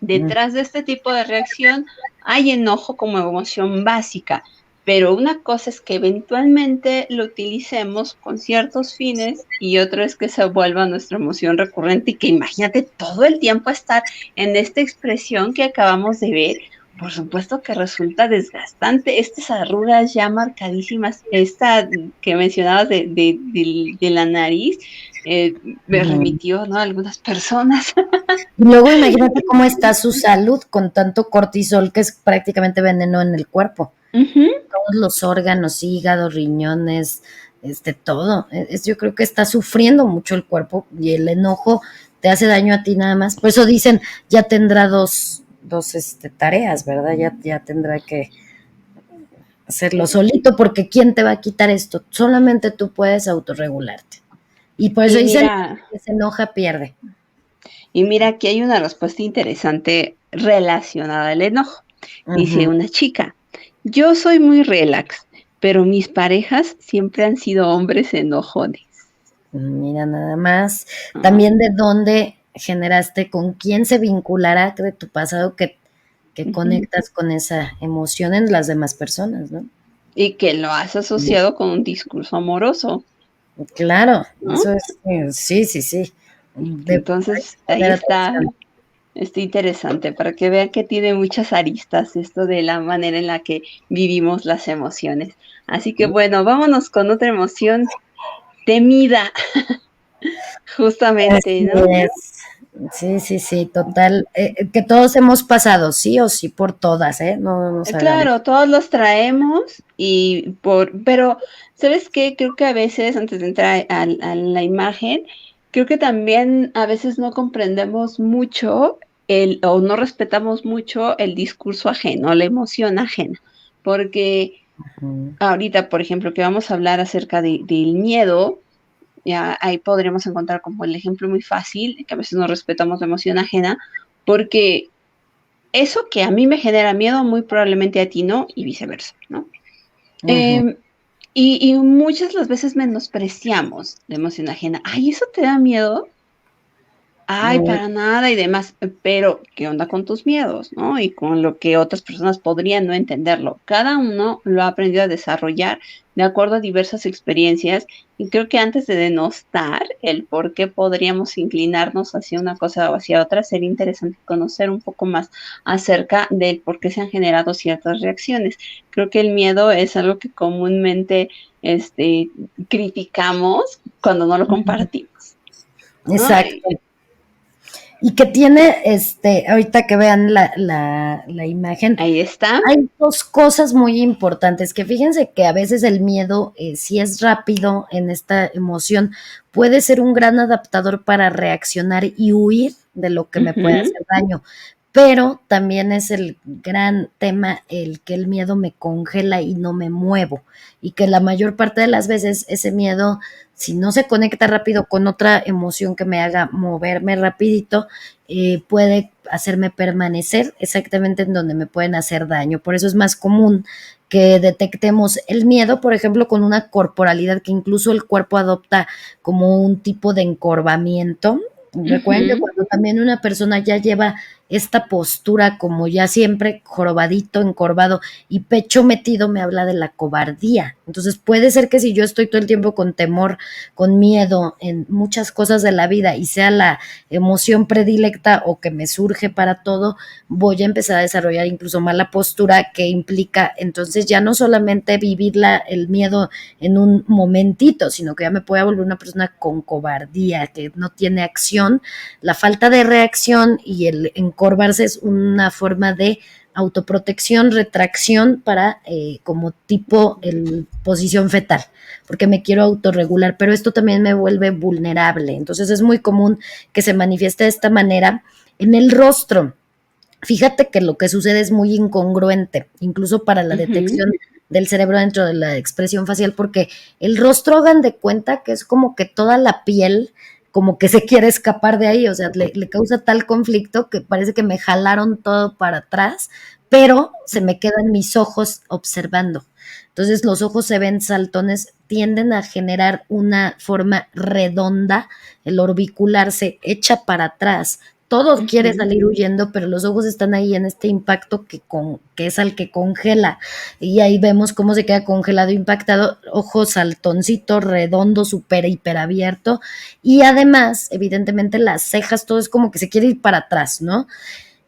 Detrás de este tipo de reacción hay enojo como emoción básica, pero una cosa es que eventualmente lo utilicemos con ciertos fines y otra es que se vuelva nuestra emoción recurrente y que imagínate todo el tiempo estar en esta expresión que acabamos de ver. Por supuesto que resulta desgastante. Estas arrugas ya marcadísimas, esta que mencionabas de la nariz, me Ujú. remitió, ¿no? A algunas personas. Y luego imagínate cómo está su salud con tanto cortisol que es prácticamente veneno en el cuerpo. Ujú. Todos los órganos, hígado, riñones, todo. Yo creo que está sufriendo mucho el cuerpo y el enojo te hace daño a ti nada más. Por eso dicen, ya tendrá dos tareas, ¿verdad? Ya tendrá que hacerlo solito, porque ¿quién te va a quitar esto? Solamente tú puedes autorregularte. Y por eso Y dicen, mira, que se enoja, pierde. y mira, aquí hay una respuesta interesante relacionada al enojo. Dice Ujú. una chica, yo soy muy relax, pero mis parejas siempre han sido hombres enojones. Mira, nada más. ¿No? También de dónde generaste, con quién se vinculará de tu pasado que Ujú. conectas con esa emoción en las demás personas, ¿no? Y que lo has asociado con un discurso amoroso. Claro, ¿no? eso es, sí, sí, sí. Hay Entonces, que ahí poner atención. está interesante para que vean que tiene muchas aristas esto de la manera en la que vivimos las emociones. Así que bueno, vámonos con otra emoción temida, justamente, Así ¿no? es. Sí, sí, sí, total. Que todos hemos pasado, sí o sí, por todas, ¿eh? No nos hagamos. Claro, todos los traemos pero ¿sabes qué? Creo que a veces, antes de entrar a la imagen, creo que también a veces no comprendemos mucho o no respetamos mucho el discurso ajeno, la emoción ajena, porque Ujú, ahorita, por ejemplo, que vamos a hablar acerca del miedo, ya ahí podríamos encontrar como el ejemplo muy fácil, de que a veces no respetamos la emoción ajena, porque eso que a mí me genera miedo, muy probablemente a ti no, y viceversa, ¿no? ujú. Eh, y muchas las veces menospreciamos la emoción ajena. Ay, ¿eso te da miedo? Ay, Mm, para nada y demás, pero ¿qué onda con tus miedos, no? Y con lo que otras personas podrían no entenderlo. Cada uno lo ha aprendido a desarrollar de acuerdo a diversas experiencias y creo que antes de denostar el por qué podríamos inclinarnos hacia una cosa o hacia otra, sería interesante conocer un poco más acerca del por qué se han generado ciertas reacciones. Creo que el miedo es algo que comúnmente criticamos cuando no lo ujú. compartimos, ¿no? Exacto. Y que tiene, ahorita que vean la imagen, Ahí está. hay dos cosas muy importantes, que fíjense que a veces el miedo, si es rápido en esta emoción, puede ser un gran adaptador para reaccionar y huir de lo que me puede Ujú, hacer daño. Pero también es el gran tema el que el miedo me congela y no me muevo. Y que la mayor parte de las veces ese miedo, si no se conecta rápido con otra emoción que me haga moverme rapidito, puede hacerme permanecer exactamente en donde me pueden hacer daño. Por eso es más común que detectemos el miedo, por ejemplo, con una corporalidad que incluso el cuerpo adopta como un tipo de encorvamiento. Recuerden que ujú. cuando también una persona ya lleva esta postura como ya siempre, jorobadito, encorvado y pecho metido, me habla de la cobardía. Entonces puede ser que si yo estoy todo el tiempo con temor, con miedo en muchas cosas de la vida y sea la emoción predilecta o que me surge para todo, voy a empezar a desarrollar incluso mala postura que implica entonces ya no solamente vivir el miedo en un momentito, sino que ya me puede volver una persona con cobardía, que no tiene acción. La falta de reacción y el encorvarse es una forma de autoprotección, retracción para como tipo el posición fetal, porque me quiero autorregular, pero esto también me vuelve vulnerable. Entonces es muy común que se manifieste de esta manera en el rostro. Fíjate que lo que sucede es muy incongruente, incluso para la Ujú, detección del cerebro dentro de la expresión facial, porque el rostro, hagan de cuenta que es como que toda la piel como que se quiere escapar de ahí, o sea, le causa tal conflicto que parece que me jalaron todo para atrás, pero se me quedan mis ojos observando. Entonces los ojos se ven saltones, tienden a generar una forma redonda, el orbicular se echa para atrás, todo quiere ujú. salir huyendo, pero los ojos están ahí en este impacto que es al que congela. Y ahí vemos cómo se queda congelado, impactado, ojo saltoncito, redondo, súper hiperabierto. Y además, evidentemente, las cejas, todo es como que se quiere ir para atrás, ¿no?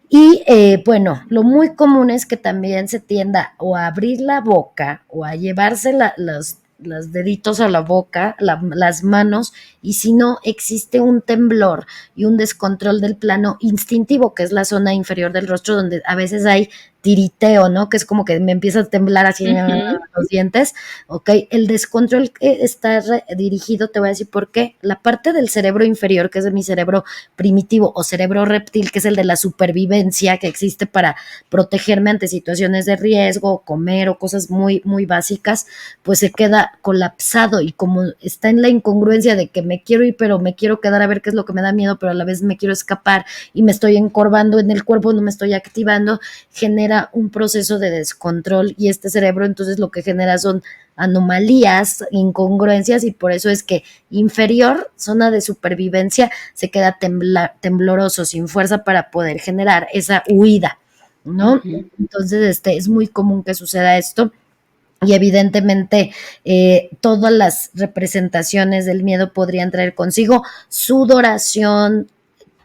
Y bueno, lo muy común es que también se tienda o a abrir la boca o a llevarse los deditos a la boca, las manos, y si no, existe un temblor y un descontrol del plano instintivo, que es la zona inferior del rostro, donde a veces hay tiriteo, ¿no? Que es como que me empieza a temblar así Ujú, los dientes, ¿ok? El descontrol está dirigido, te voy a decir por qué. La parte del cerebro inferior, que es de mi cerebro primitivo o cerebro reptil, que es el de la supervivencia que existe para protegerme ante situaciones de riesgo, comer o cosas muy, muy básicas, pues se queda colapsado y como está en la incongruencia de que me quiero ir, pero me quiero quedar a ver qué es lo que me da miedo, pero a la vez me quiero escapar y me estoy encorvando en el cuerpo, no me estoy activando, genera un proceso de descontrol y este cerebro entonces lo que genera son anomalías, incongruencias y por eso es que inferior, zona de supervivencia, se queda tembloroso, sin fuerza para poder generar esa huida, ¿no? ujú. Entonces, es muy común que suceda esto y evidentemente todas las representaciones del miedo podrían traer consigo sudoración,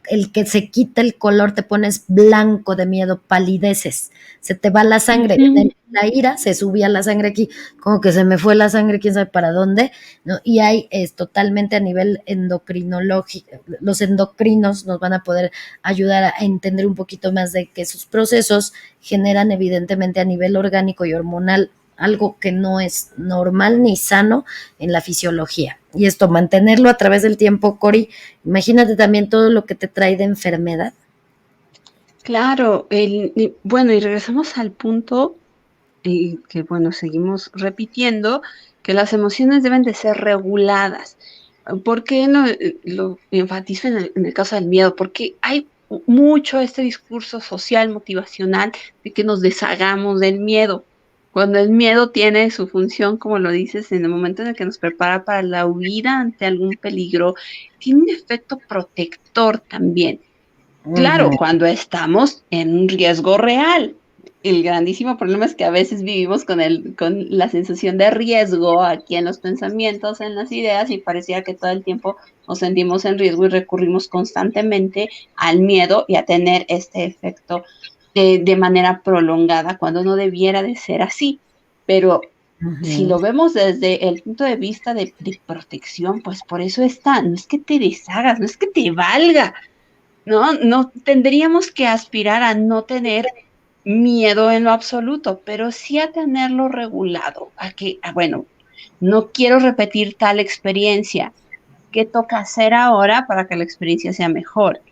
el que se quita el color, te pones blanco de miedo, palideces, se te va la sangre, Ujú. de la ira se subía la sangre aquí, como que se me fue la sangre, quién sabe para dónde, ¿no? Y hay totalmente a nivel endocrinológico, los endocrinos nos van a poder ayudar a entender un poquito más de que sus procesos generan evidentemente a nivel orgánico y hormonal algo que no es normal ni sano en la fisiología. Y esto, mantenerlo a través del tiempo, Cori, imagínate también todo lo que te trae de enfermedad. Claro, bueno, y regresamos al punto y que, bueno, seguimos repitiendo que las emociones deben de ser reguladas. ¿Por qué lo enfatizo en el caso del miedo? Porque hay mucho este discurso social motivacional de que nos deshagamos del miedo. Cuando el miedo tiene su función, como lo dices, en el momento en el que nos prepara para la huida ante algún peligro, tiene un efecto protector también. Claro, Ujú. cuando estamos en un riesgo real. El grandísimo problema es que a veces vivimos con la sensación de riesgo aquí en los pensamientos, en las ideas, y parecía que todo el tiempo nos sentimos en riesgo y recurrimos constantemente al miedo y a tener este efecto de manera prolongada, cuando no debiera de ser así. Pero si Ujú. lo vemos desde el punto de vista de protección, pues por eso está, no es que te deshagas, no es que te valga, ¿no? No tendríamos que aspirar a no tener miedo en lo absoluto, pero sí a tenerlo regulado, bueno, no quiero repetir tal experiencia. ¿Qué toca hacer ahora para que la experiencia sea mejor?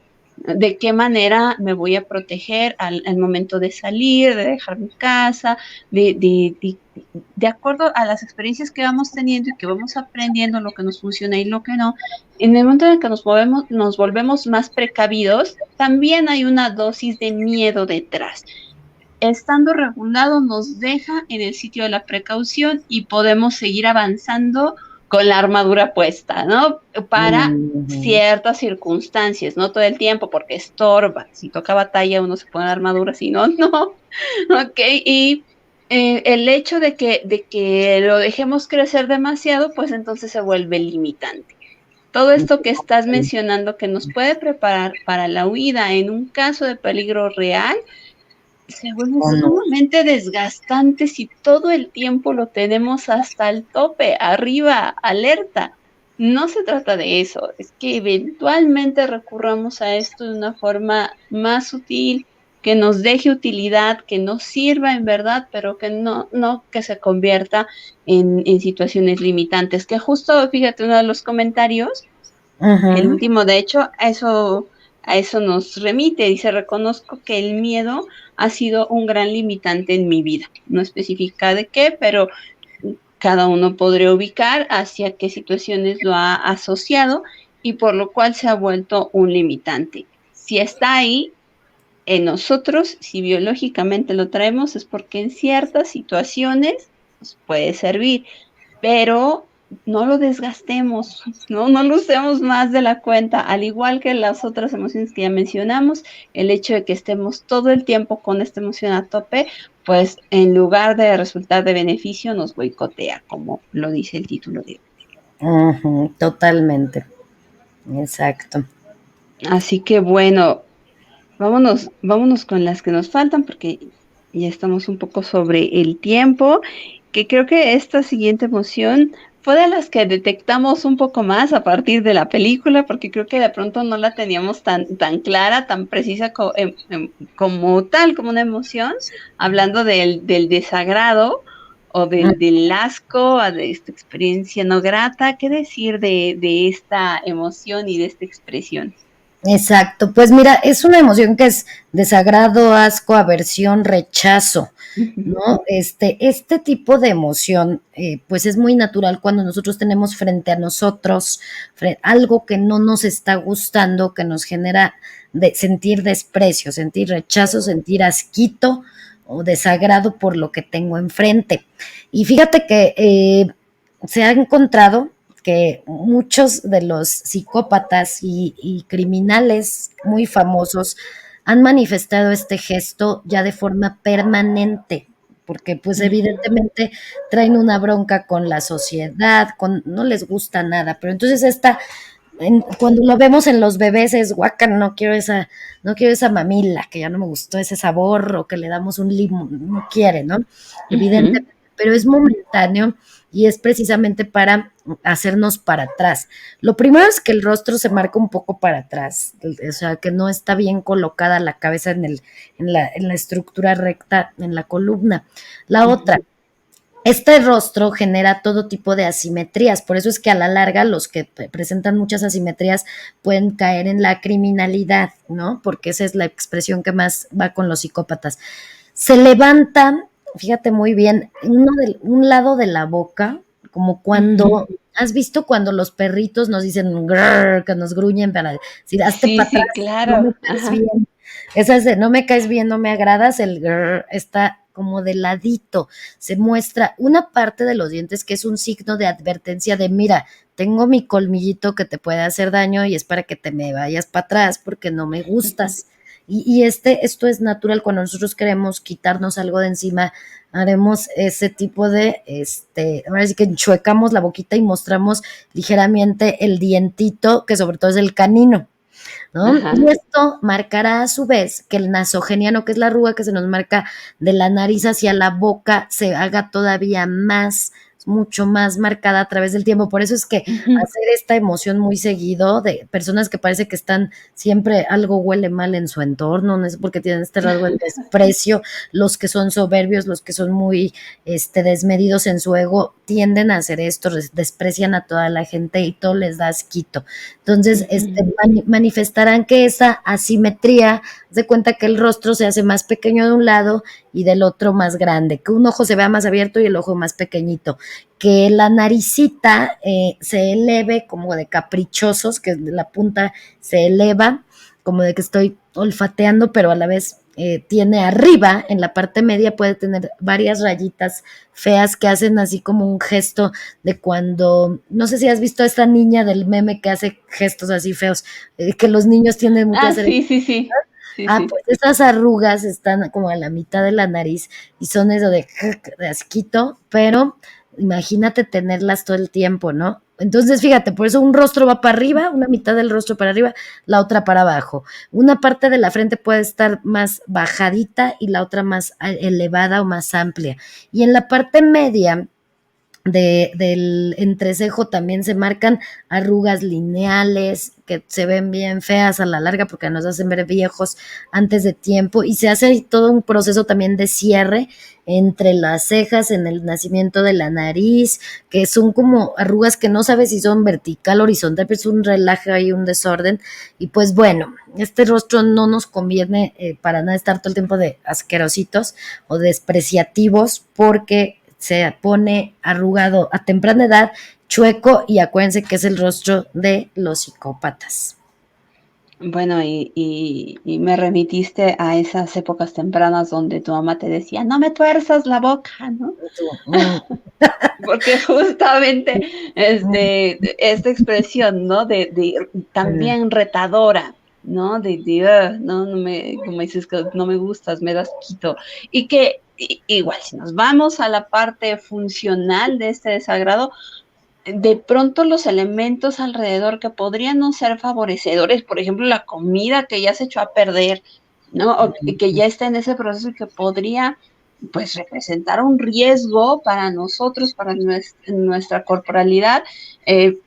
¿De qué manera me voy a proteger al momento de salir, de dejar mi casa, de acuerdo a las experiencias que vamos teniendo y que vamos aprendiendo lo que nos funciona y lo que no? En el momento en el que nos volvemos más precavidos, también hay una dosis de miedo detrás. Estando regulado nos deja en el sitio de la precaución y podemos seguir avanzando con la armadura puesta, ¿no? Para Ujú. ciertas circunstancias, no todo el tiempo, porque estorba. Si toca batalla, uno se pone la armadura, si no, no. Ok, y el hecho de que lo dejemos crecer demasiado, pues entonces se vuelve limitante. Todo esto que estás mencionando que nos puede preparar para la huida en un caso de peligro real, se vuelve ¿O no? sumamente desgastante si todo el tiempo lo tenemos hasta el tope, arriba, alerta. No se trata de eso, es que eventualmente recurramos a esto de una forma más sutil, que nos deje utilidad, que nos sirva en verdad, pero que no que se convierta en situaciones limitantes. Que justo, fíjate, uno de los comentarios, el Ujú. último, de hecho, a eso nos remite. Dice, reconozco que el miedo ha sido un gran limitante en mi vida. No especifica de qué, pero cada uno podría ubicar hacia qué situaciones lo ha asociado y por lo cual se ha vuelto un limitante. Si está ahí en nosotros, si biológicamente lo traemos, es porque en ciertas situaciones nos puede servir, pero no lo desgastemos, no lo usemos más de la cuenta, al igual que las otras emociones que ya mencionamos. El hecho de que estemos todo el tiempo con esta emoción a tope, pues en lugar de resultar de beneficio, nos boicotea, como lo dice el título de hoy. Ujú, totalmente, exacto. Así que bueno, vámonos con las que nos faltan porque ya estamos un poco sobre el tiempo, que creo que esta siguiente emoción fue de las que detectamos un poco más a partir de la película, porque creo que de pronto no la teníamos tan clara, tan precisa como tal, como una emoción, hablando del desagrado o del asco, o de esta experiencia no grata. ¿Qué decir de esta emoción y de esta expresión? Exacto, pues mira, es una emoción que es desagrado, asco, aversión, rechazo, Ujú. ¿no? Este tipo de emoción, pues es muy natural cuando nosotros tenemos frente a nosotros algo que no nos está gustando, que nos genera sentir desprecio, sentir rechazo, sentir asquito o desagrado por lo que tengo enfrente. Y fíjate que se ha encontrado que muchos de los psicópatas y criminales muy famosos han manifestado este gesto ya de forma permanente. porque pues evidentemente traen una bronca con la sociedad, no les gusta nada, pero entonces cuando lo vemos en los bebés es guaca, no quiero esa mamila, que ya no me gustó ese sabor, o que le damos un limón, no quiere, ¿no? Ujú. Evidentemente, pero es momentáneo y es precisamente para hacernos para atrás. Lo primero es que el rostro se marca un poco para atrás, o sea, que no está bien colocada la cabeza en la estructura recta en la columna. La otra, Ujú. este rostro genera todo tipo de asimetrías, por eso es que a la larga los que presentan muchas asimetrías pueden caer en la criminalidad, ¿no? Porque esa es la expresión que más va con los psicópatas. Se levanta, fíjate muy bien, un lado de la boca, como cuando, Ujú. ¿has visto cuando los perritos nos dicen "grrr", que nos gruñen para decir, hazte Sí, para sí, atrás, no claro. me caes Ajá. bien? Esa es de no me caes bien, no me agradas, el grrr está como de ladito, se muestra una parte de los dientes que es un signo de advertencia de mira, tengo mi colmillito que te puede hacer daño y es para que te me vayas para atrás porque no me gustas. Esto es natural cuando nosotros queremos quitarnos algo de encima, haremos ese tipo de, ahora sí que enchuecamos la boquita y mostramos ligeramente el dientito, que sobre todo es el canino. ¿No? Ajá. Y esto marcará a su vez que el nasogeniano, que es la arruga que se nos marca de la nariz hacia la boca, se haga todavía más, mucho más marcada a través del tiempo. Por eso es que Ujú. hacer esta emoción muy seguido de personas que parece que están siempre algo huele mal en su entorno, no es porque tienen este rasgo de desprecio, los que son soberbios, los que son muy desmedidos en su ego, tienden a hacer esto, desprecian a toda la gente y todo les da asquito. Entonces, Ujú. manifestarán que esa asimetría, de cuenta que el rostro se hace más pequeño de un lado y del otro más grande, que un ojo se vea más abierto y el ojo más pequeñito, que la naricita se eleve como de caprichosos, que la punta se eleva, como de que estoy olfateando, pero a la vez tiene arriba, en la parte media puede tener varias rayitas feas que hacen así como un gesto de cuando, no sé si has visto a esta niña del meme que hace gestos así feos, que los niños tienden mucho a Ah, hacer. sí, sí, sí. Sí, Ah, sí. pues esas arrugas están como a la mitad de la nariz y son eso de asquito, pero imagínate tenerlas todo el tiempo, ¿no? Entonces, fíjate, por eso un rostro va para arriba, una mitad del rostro para arriba, la otra para abajo. Una parte de la frente puede estar más bajadita y la otra más elevada o más amplia. Y en la parte media del entrecejo también se marcan arrugas lineales que se ven bien feas a la larga porque nos hacen ver viejos antes de tiempo y se hace todo un proceso también de cierre entre las cejas, en el nacimiento de la nariz, que son como arrugas que no sabes si son vertical o horizontal, pero es un relajo y un desorden. Y pues bueno, este rostro no nos conviene para nada estar todo el tiempo de asquerositos o despreciativos porque se pone arrugado a temprana edad, chueco y acuérdense que es el rostro de los psicópatas. Bueno, y me remitiste a esas épocas tempranas donde tu mamá te decía, no me tuerzas la boca, ¿no? Mm, Porque justamente mm, esta expresión, ¿no? De mm, también retadora, ¿no? No, no me, como dices que no me gustas, me das quito. Y que igual, si nos vamos a la parte funcional de este desagrado, de pronto los elementos alrededor que podrían no ser favorecedores, por ejemplo, la comida que ya se echó a perder, ¿no? O que ya está en ese proceso y que podría, pues, representar un riesgo para nosotros, para nuestra corporalidad, eh,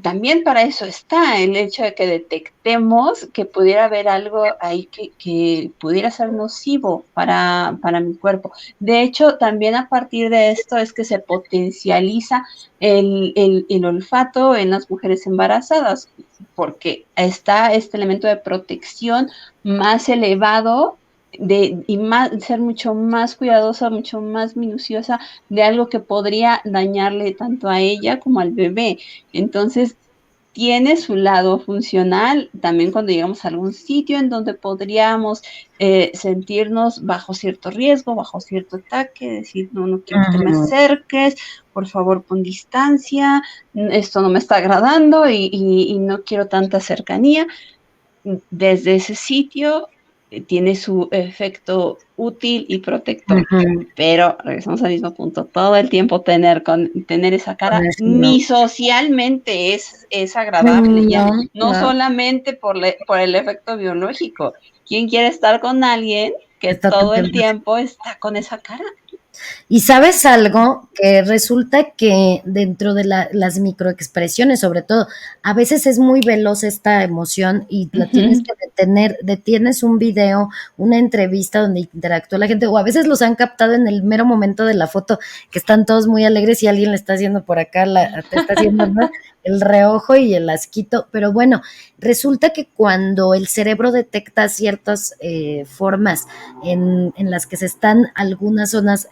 también para eso está el hecho de que detectemos que pudiera haber algo ahí que pudiera ser nocivo para mi cuerpo. De hecho, también a partir de esto es que se potencializa el olfato en las mujeres embarazadas, porque está este elemento de protección más elevado y más, ser mucho más cuidadosa, mucho más minuciosa de algo que podría dañarle tanto a ella como al bebé. Entonces, tiene su lado funcional también cuando llegamos a algún sitio en donde podríamos sentirnos bajo cierto riesgo, bajo cierto ataque, decir, no, no quiero que te me mm, acerques, por favor pon distancia, esto no me está agradando y no quiero tanta cercanía. Desde ese sitio tiene su efecto útil y protector. Ujú. Pero regresamos al mismo punto, todo el tiempo tener esa Con cara, eso no. ni socialmente es agradable, ya No, no no, solamente por el efecto biológico. ¿Quién quiere estar con alguien que está todo el todo el tiempo así. tiempo está con esa cara? Y sabes algo, que resulta que dentro de las microexpresiones, sobre todo, a veces es muy veloz esta emoción y la tienes Ujú. que detener, detienes un video, una entrevista donde interactúa la gente, o a veces los han captado en el mero momento de la foto, que están todos muy alegres y alguien le está haciendo por acá, te está haciendo, ¿no?, el reojo y el asquito, pero bueno, resulta que cuando el cerebro detecta ciertas formas en las que se están algunas zonas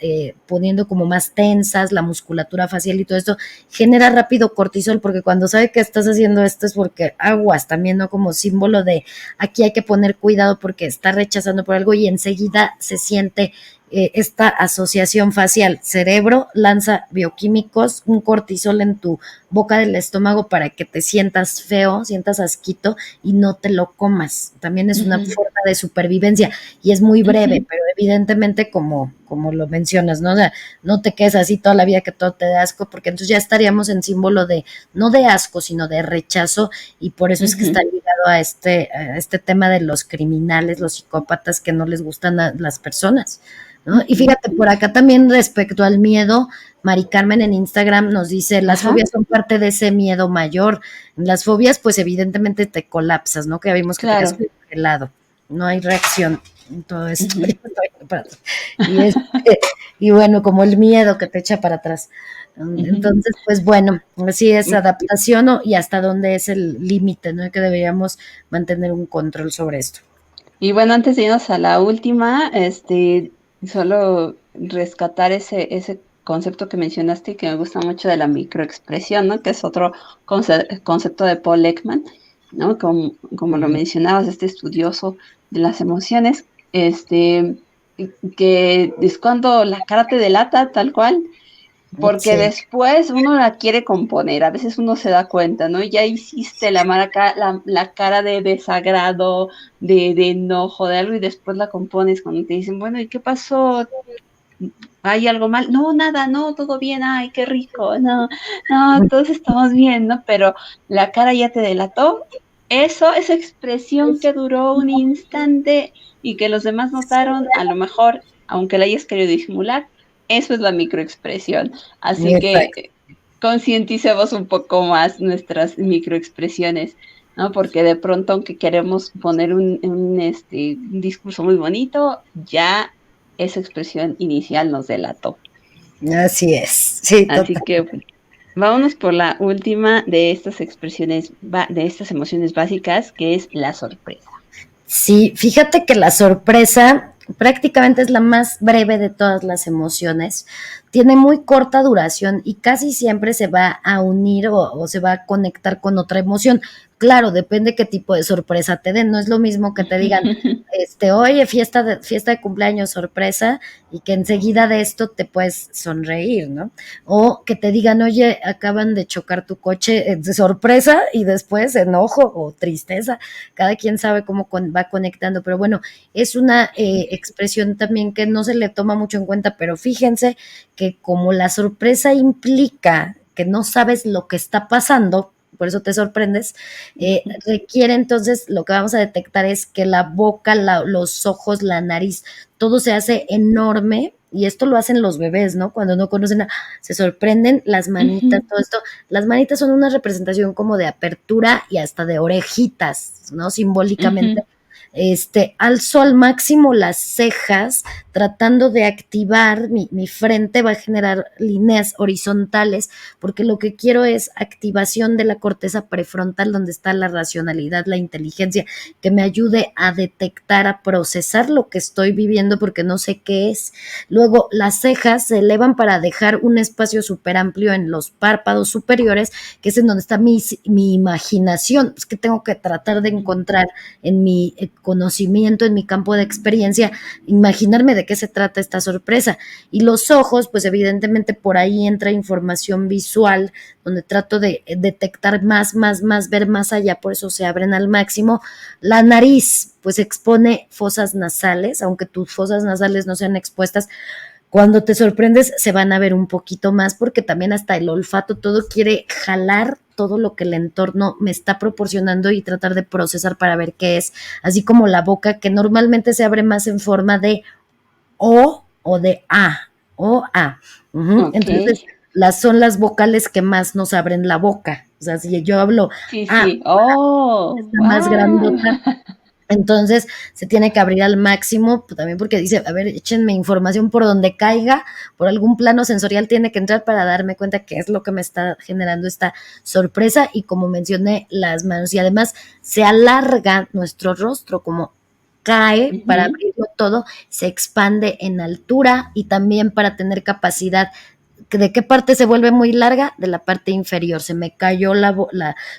poniendo como más tensas, la musculatura facial y todo esto, genera rápido cortisol, porque cuando sabe que estás haciendo esto es porque aguas también, ¿no? Como símbolo de aquí hay que poner cuidado porque está rechazando por algo y enseguida se siente esta asociación facial. Cerebro lanza bioquímicos, un cortisol en tu boca del estómago para que te sientas feo, sientas asquito y no te lo comas. También es una Ujú, forma de supervivencia y es muy breve, ujú. pero evidentemente como lo mencionas, ¿no? O sea, no te quedes así toda la vida que todo te dé asco, porque entonces ya estaríamos en símbolo de, no de asco, sino de rechazo, y por eso es que está Ujú. ligado a este tema de los criminales, los psicópatas que no les gustan a las personas, ¿no? Y Ujú. fíjate, por acá también respecto al miedo, Mari Carmen en Instagram nos dice, las Ajá. fobias son parte de ese miedo mayor. Las fobias, pues evidentemente te colapsas, ¿no? Que ya vimos que te quedas Claro. helado, no hay reacción en todo esto. Ujú, Y, y bueno, como el miedo que te echa para atrás. ujú. Entonces, pues bueno, así es adaptación, ¿no? Y hasta dónde es el límite, ¿no? Que deberíamos mantener un control sobre esto. Y bueno, antes de irnos a la última, solo rescatar ese concepto que mencionaste y que me gusta mucho de la microexpresión, ¿no? Que es otro concepto de Paul Ekman, ¿no? Como lo Ujú. mencionabas, este estudioso de las emociones, que es cuando la cara te delata tal cual, porque Sí. después uno la quiere componer, a veces uno se da cuenta, ¿no? Ya hiciste la cara de desagrado, de enojo, de algo, y después la compones cuando te dicen, bueno, ¿y qué pasó? ¿Hay algo mal? No, nada, no, todo bien, ay, qué rico, no, no, todos estamos bien, ¿no? Pero la cara ya te delató. Eso, esa expresión que duró un instante y que los demás notaron, a lo mejor, aunque la hayas querido disimular, eso es la microexpresión. Así que Exacto. concienticemos un poco más nuestras microexpresiones, ¿no? Porque de pronto, aunque queremos poner un discurso muy bonito, ya esa expresión inicial nos delató. Así es. Sí, Así total. que bueno, vámonos por la última de estas expresiones, de estas emociones básicas, que es la sorpresa. Sí, fíjate que la sorpresa prácticamente es la más breve de todas las emociones. Tiene muy corta duración y casi siempre se va a unir o se va a conectar con otra emoción. Claro, depende qué tipo de sorpresa te den. No es lo mismo que te digan, oye, fiesta de cumpleaños sorpresa, y que enseguida de esto te puedes sonreír, ¿no? O que te digan, oye, acaban de chocar tu coche de sorpresa y después enojo o tristeza. Cada quien sabe cómo va conectando, pero bueno, es una expresión también que no se le toma mucho en cuenta, pero fíjense que como la sorpresa implica que no sabes lo que está pasando, por eso te sorprendes, requiere entonces, lo que vamos a detectar es que la boca, los ojos, la nariz, todo se hace enorme. Y esto lo hacen los bebés, ¿no? Cuando no conocen, se sorprenden las manitas, todo esto. Las manitas son una representación como de apertura y hasta de orejitas, ¿no? Simbólicamente. Alzo al máximo las cejas, tratando de activar mi frente, va a generar líneas horizontales, porque lo que quiero es activación de la corteza prefrontal, donde está la racionalidad, la inteligencia, que me ayude a detectar, a procesar lo que estoy viviendo, porque no sé qué es. Luego, las cejas se elevan para dejar un espacio súper amplio en los párpados superiores, que es en donde está mi imaginación. Es que tengo que tratar de encontrar en mi conocimiento, en mi campo de experiencia, imaginarme de qué se trata esta sorpresa. Y los ojos, pues evidentemente por ahí entra información visual, donde trato de detectar más, ver más allá, por eso se abren al máximo. La nariz, pues expone fosas nasales, aunque tus fosas nasales no sean expuestas, cuando te sorprendes se van a ver un poquito más porque también hasta el olfato, todo quiere jalar todo lo que el entorno me está proporcionando y tratar de procesar para ver qué es, así como la boca que normalmente se abre más en forma de o de A. Ok. Entonces, son las vocales que más nos abren la boca. O sea, si yo hablo Sí, A, sí. Oh, está más wow. grandota, entonces se tiene que abrir al máximo, pues, también porque dice, a ver, échenme información por donde caiga, por algún plano sensorial tiene que entrar para darme cuenta qué es lo que me está generando esta sorpresa y como mencioné, las manos y además se alarga nuestro rostro como cae para Ujú. abrirlo todo, se expande en altura y también para tener capacidad. ¿De qué parte se vuelve muy larga? De la parte inferior. Se me cayó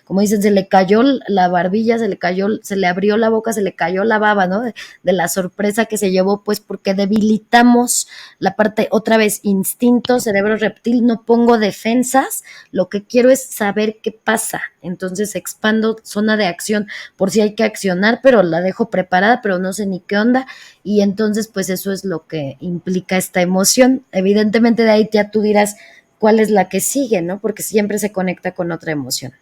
como dicen, se le cayó la barbilla, se le abrió la boca, se le cayó la baba, ¿no? De la sorpresa que se llevó, pues porque debilitamos la parte, otra vez, instinto, cerebro reptil, no pongo defensas, lo que quiero es saber qué pasa. Entonces expando zona de acción por si hay que accionar, pero la dejo preparada, pero no sé ni qué onda y entonces pues eso es lo que implica esta emoción. Evidentemente de ahí ya tú dirás cuál es la que sigue, ¿no? Porque siempre se conecta con otra emoción.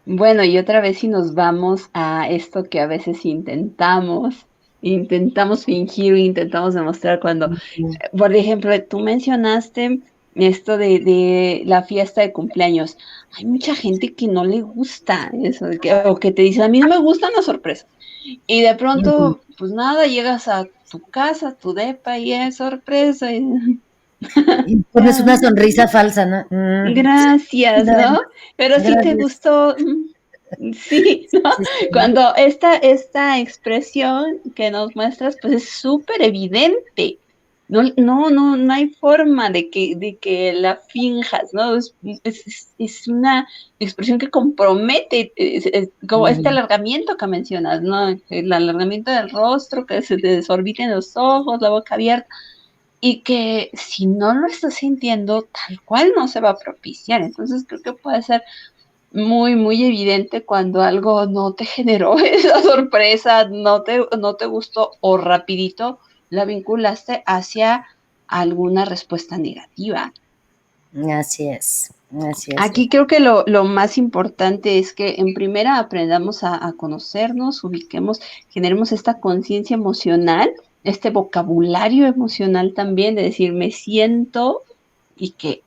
Bueno, y otra vez si nos vamos a esto que a veces intentamos fingir, intentamos demostrar cuando, por ejemplo, tú mencionaste esto de la fiesta de cumpleaños. Hay mucha gente que no le gusta eso, o que te dice, a mí no me gustan las sorpresas. Y de Ujú. pronto, pues nada, llegas a tu casa, a tu depa y es sorpresa. Y, Y pones ya, una sonrisa falsa, ¿no? gracias, ¿no? Pero si te Gracias. gustó, sí, ¿no? Sí, sí. Cuando esta expresión que nos muestras, pues es súper evidente. No hay forma de que la finjas, ¿no? Es una expresión que compromete, como este Ujú. alargamiento que mencionas, ¿no? El alargamiento del rostro, que se te desorbiten los ojos, la boca abierta, y que si no lo estás sintiendo, tal cual no se va a propiciar. Entonces creo que puede ser muy evidente cuando algo no te generó esa sorpresa, no te gustó o rapidito la vinculaste hacia alguna respuesta negativa. Así es, así es. Aquí creo que lo más importante es que en primera aprendamos a conocernos, ubiquemos, generemos esta conciencia emocional, este vocabulario emocional también, de decir me siento y que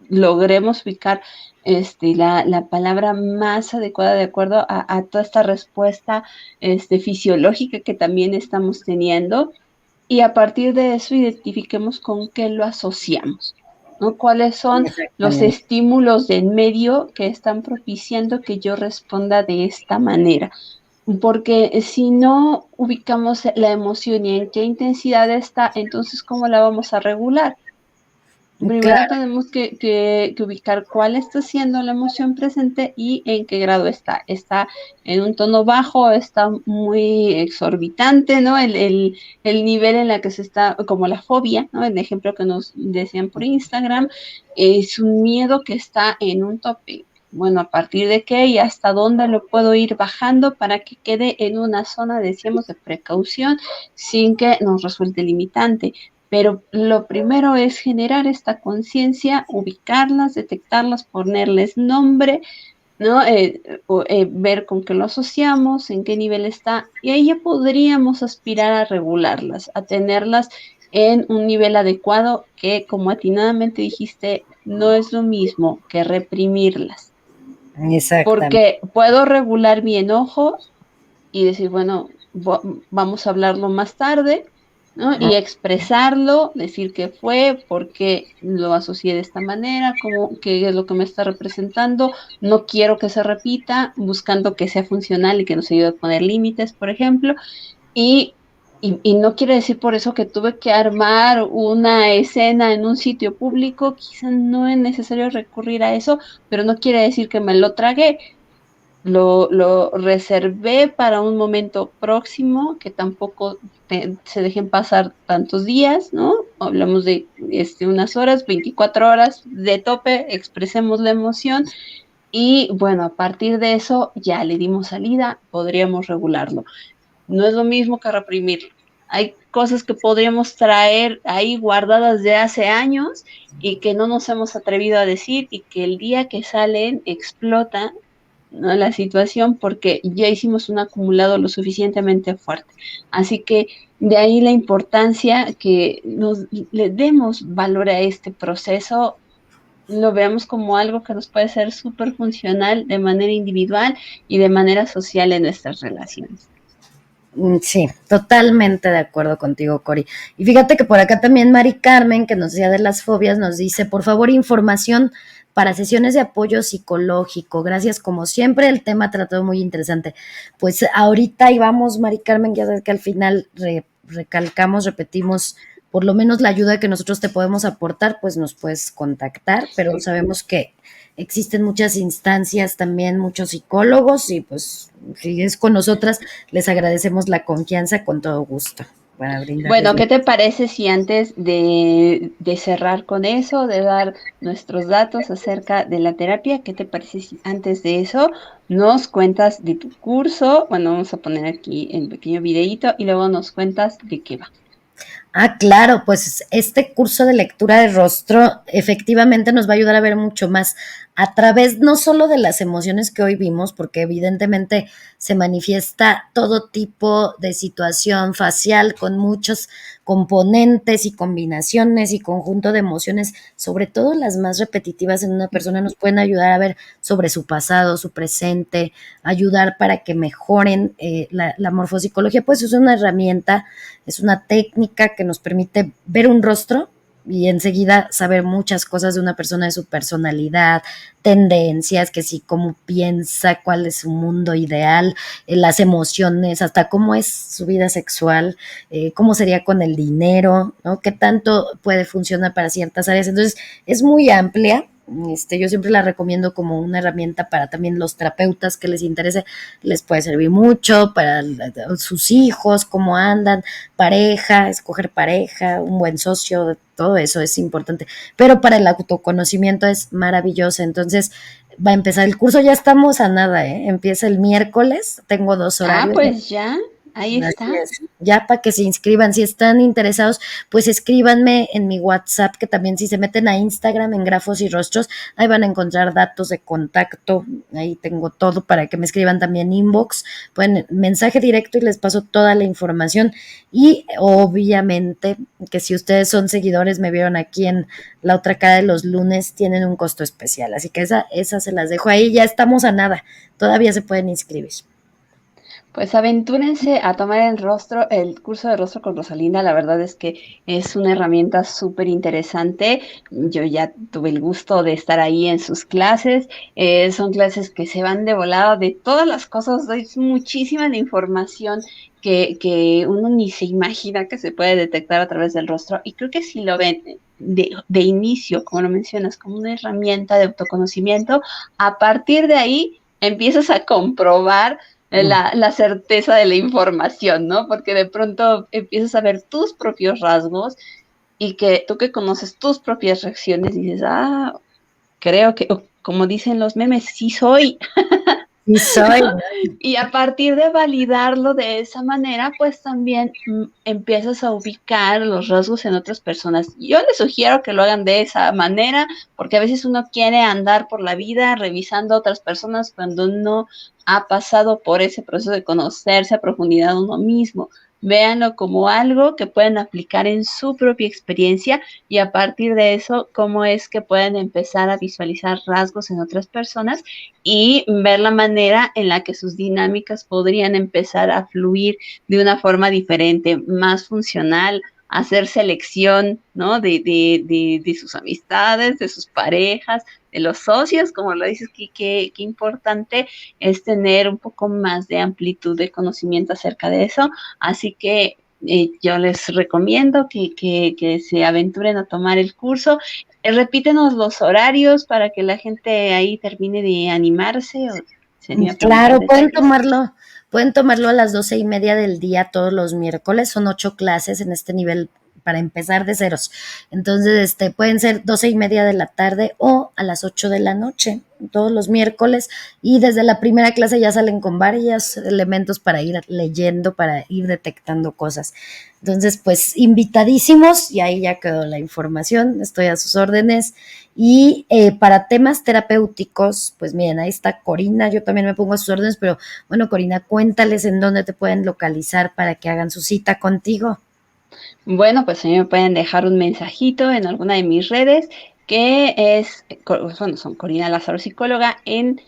logremos ubicar la palabra más adecuada de acuerdo a toda esta respuesta fisiológica que también estamos teniendo y a partir de eso identifiquemos con qué lo asociamos, ¿no? ¿Cuáles son los Exactamente. estímulos del medio que están propiciando que yo responda de esta manera? Porque si no ubicamos la emoción y en qué intensidad está, entonces ¿cómo la vamos a regular? Primero Claro, tenemos que ubicar cuál está siendo la emoción presente y en qué grado está. Está en un tono bajo, está muy exorbitante, ¿no? El nivel en la que se está, como la fobia, ¿no? El ejemplo que nos decían por Instagram, es un miedo que está en un tope. Bueno, a partir de qué y hasta dónde lo puedo ir bajando para que quede en una zona, decíamos, de precaución sin que nos resulte limitante. Pero lo primero es generar esta conciencia, ubicarlas, detectarlas, ponerles nombre, ¿no? Ver con qué lo asociamos, en qué nivel está, y ahí ya podríamos aspirar a regularlas, a tenerlas en un nivel adecuado que, como atinadamente dijiste, no es lo mismo que reprimirlas, exactamente. porque puedo regular mi enojo y decir, bueno, vamos a hablarlo más tarde, ¿no? Y expresarlo, decir qué fue, por qué lo asocié de esta manera, qué es lo que me está representando, no quiero que se repita, buscando que sea funcional y que nos ayude a poner límites, por ejemplo, y, y no quiere decir por eso que tuve que armar una escena en un sitio público, quizá no es necesario recurrir a eso, pero no quiere decir que me lo tragué, lo reservé para un momento próximo, que tampoco se dejen pasar tantos días, ¿no? Hablamos de unas horas, 24 horas de tope, expresemos la emoción y bueno, a partir de eso ya le dimos salida, podríamos regularlo. No es lo mismo que reprimirlo. Hay cosas que podríamos traer ahí guardadas de hace años y que no nos hemos atrevido a decir y que el día que salen explota, ¿no?, la situación porque ya hicimos un acumulado lo suficientemente fuerte. Así que de ahí la importancia que le demos valor a este proceso, lo veamos como algo que nos puede ser súper funcional de manera individual y de manera social en nuestras relaciones. Sí, totalmente de acuerdo contigo, Cori. Y fíjate que por acá también Mari Carmen, que nos decía de las fobias, nos dice, por favor, información para sesiones de apoyo psicológico. Gracias, como siempre, el tema tratado muy interesante. Pues ahorita ahí vamos, Mari Carmen, ya sabes que al final recalcamos, repetimos, por lo menos la ayuda que nosotros te podemos aportar, pues nos puedes contactar, pero sabemos que existen muchas instancias también, muchos psicólogos y pues si es con nosotras, les agradecemos la confianza con todo gusto para brindarles. Bueno, ¿qué te parece si antes de cerrar con eso, de dar nuestros datos acerca de la terapia, qué te parece si antes de eso nos cuentas de tu curso? Bueno, vamos a poner aquí el pequeño videíto y luego nos cuentas de qué va. Ah, claro, pues este curso de lectura de rostro efectivamente nos va a ayudar a ver mucho más a través no solo de las emociones que hoy vimos, porque evidentemente se manifiesta todo tipo de situación facial con muchos componentes y combinaciones y conjunto de emociones, sobre todo las más repetitivas en una persona, nos pueden ayudar a ver sobre su pasado, su presente, ayudar para que mejoren la morfopsicología, pues es una herramienta, es una técnica que nos permite ver un rostro y enseguida saber muchas cosas de una persona, de su personalidad, tendencias, que sí, cómo piensa, cuál es su mundo ideal, las emociones, hasta cómo es su vida sexual, cómo sería con el dinero, ¿no? Qué tanto puede funcionar para ciertas áreas. Entonces, es muy amplia. Yo siempre la recomiendo como una herramienta para también los terapeutas que les interese, les puede servir mucho para sus hijos, cómo andan, pareja, escoger pareja, un buen socio, todo eso es importante. Pero para el autoconocimiento es maravilloso. Entonces, va a empezar el curso, ya estamos a nada, ¿eh? Empieza el miércoles, tengo 2 Ah, horarios. pues ya, ahí Así está. es. Ya para que se inscriban, si están interesados, pues escríbanme en mi WhatsApp, que también si se meten a Instagram en Grafos y Rostros, ahí van a encontrar datos de contacto, ahí tengo todo para que me escriban también inbox, pueden mensaje directo y les paso toda la información y obviamente que si ustedes son seguidores, me vieron aquí en la otra cara de los lunes, tienen un costo especial, así que esa se las dejo ahí, ya estamos a nada, todavía se pueden inscribir. Pues aventúrense a tomar el curso de rostro con Rosalinda. La verdad es que es una herramienta súper interesante. Yo ya tuve el gusto de estar ahí en sus clases. Son clases que se van de volada de todas las cosas. Es muchísima la información que uno ni se imagina que se puede detectar a través del rostro. Y creo que si lo ven de inicio, como lo mencionas, como una herramienta de autoconocimiento, a partir de ahí empiezas a comprobar la certeza de la información, ¿no? Porque de pronto empiezas a ver tus propios rasgos y que tú que conoces tus propias reacciones dices, creo que, como dicen los memes, sí soy. Sí soy. Y a partir de validarlo de esa manera, pues también empiezas a ubicar los rasgos en otras personas. Yo les sugiero que lo hagan de esa manera, porque a veces uno quiere andar por la vida revisando a otras personas cuando no ha pasado por ese proceso de conocerse a profundidad uno mismo. Véanlo como algo que pueden aplicar en su propia experiencia y a partir de eso, cómo es que pueden empezar a visualizar rasgos en otras personas y ver la manera en la que sus dinámicas podrían empezar a fluir de una forma diferente, más funcional, hacer selección, ¿no? De sus amistades, de sus parejas, de los socios, como lo dices, que importante es tener un poco más de amplitud de conocimiento acerca de eso. Así que yo les recomiendo que se aventuren a tomar el curso. Repítenos los horarios para que la gente ahí termine de animarse, o Sería Claro, preguntarles a ellos. pueden tomarlo a las 12:30 del día todos los miércoles. Son 8 clases en este nivel para empezar de ceros. Entonces, pueden ser 12:30 de la tarde o a las 8 de la noche, todos los miércoles. Y desde la primera clase ya salen con varios elementos para ir leyendo, para ir detectando cosas. Entonces, pues invitadísimos y ahí ya quedó la información. Estoy a sus órdenes. Y para temas terapéuticos, pues miren, ahí está Corina, yo también me pongo a sus órdenes, pero bueno, Corina, cuéntales en dónde te pueden localizar para que hagan su cita contigo. Bueno, pues a mí me pueden dejar un mensajito en alguna de mis redes, que es, bueno, son Corina Lázaro Psicóloga en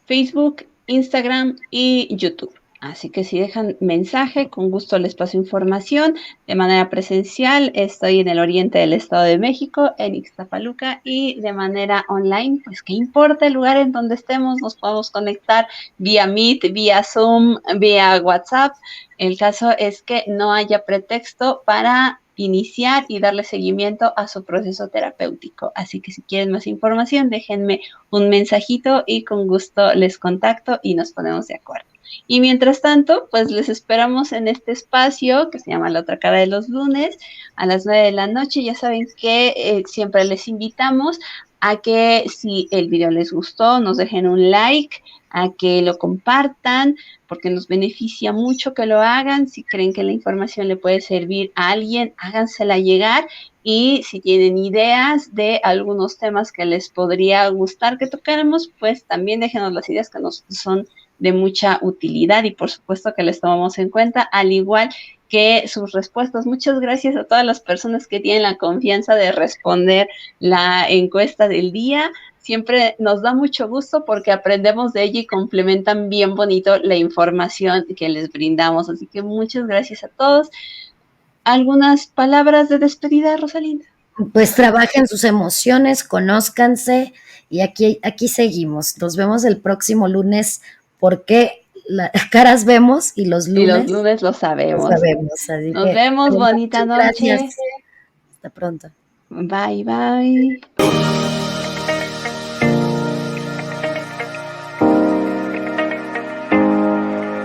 Facebook, Instagram y YouTube. Así que si dejan mensaje, con gusto les paso información. De manera presencial, estoy en el oriente del Estado de México, en Ixtapaluca, y de manera online, pues qué importa el lugar en donde estemos, nos podemos conectar vía Meet, vía Zoom, vía WhatsApp. El caso es que no haya pretexto para iniciar y darle seguimiento a su proceso terapéutico. Así que si quieren más información, déjenme un mensajito y con gusto les contacto y nos ponemos de acuerdo. Y mientras tanto, pues les esperamos en este espacio que se llama La Otra Cara de los Lunes a las 9 de la noche. Ya saben que siempre les invitamos a que si el video les gustó, nos dejen un like, a que lo compartan, porque nos beneficia mucho que lo hagan. Si creen que la información le puede servir a alguien, hágansela llegar. Y si tienen ideas de algunos temas que les podría gustar que tocáramos, pues también déjenos las ideas que nos son de mucha utilidad y por supuesto que les tomamos en cuenta, al igual que sus respuestas. Muchas gracias a todas las personas que tienen la confianza de responder la encuesta del día. Siempre nos da mucho gusto porque aprendemos de ella y complementan bien bonito la información que les brindamos. Así que muchas gracias a todos. ¿Algunas palabras de despedida, Rosalinda? Pues trabajen sus emociones, conózcanse y aquí seguimos. Nos vemos el próximo lunes porque las caras vemos y los Y los lunes lunes lo lo sabemos. sabemos. Así Nos que vemos, bonita gracias. noche. Hasta pronto. Bye, bye.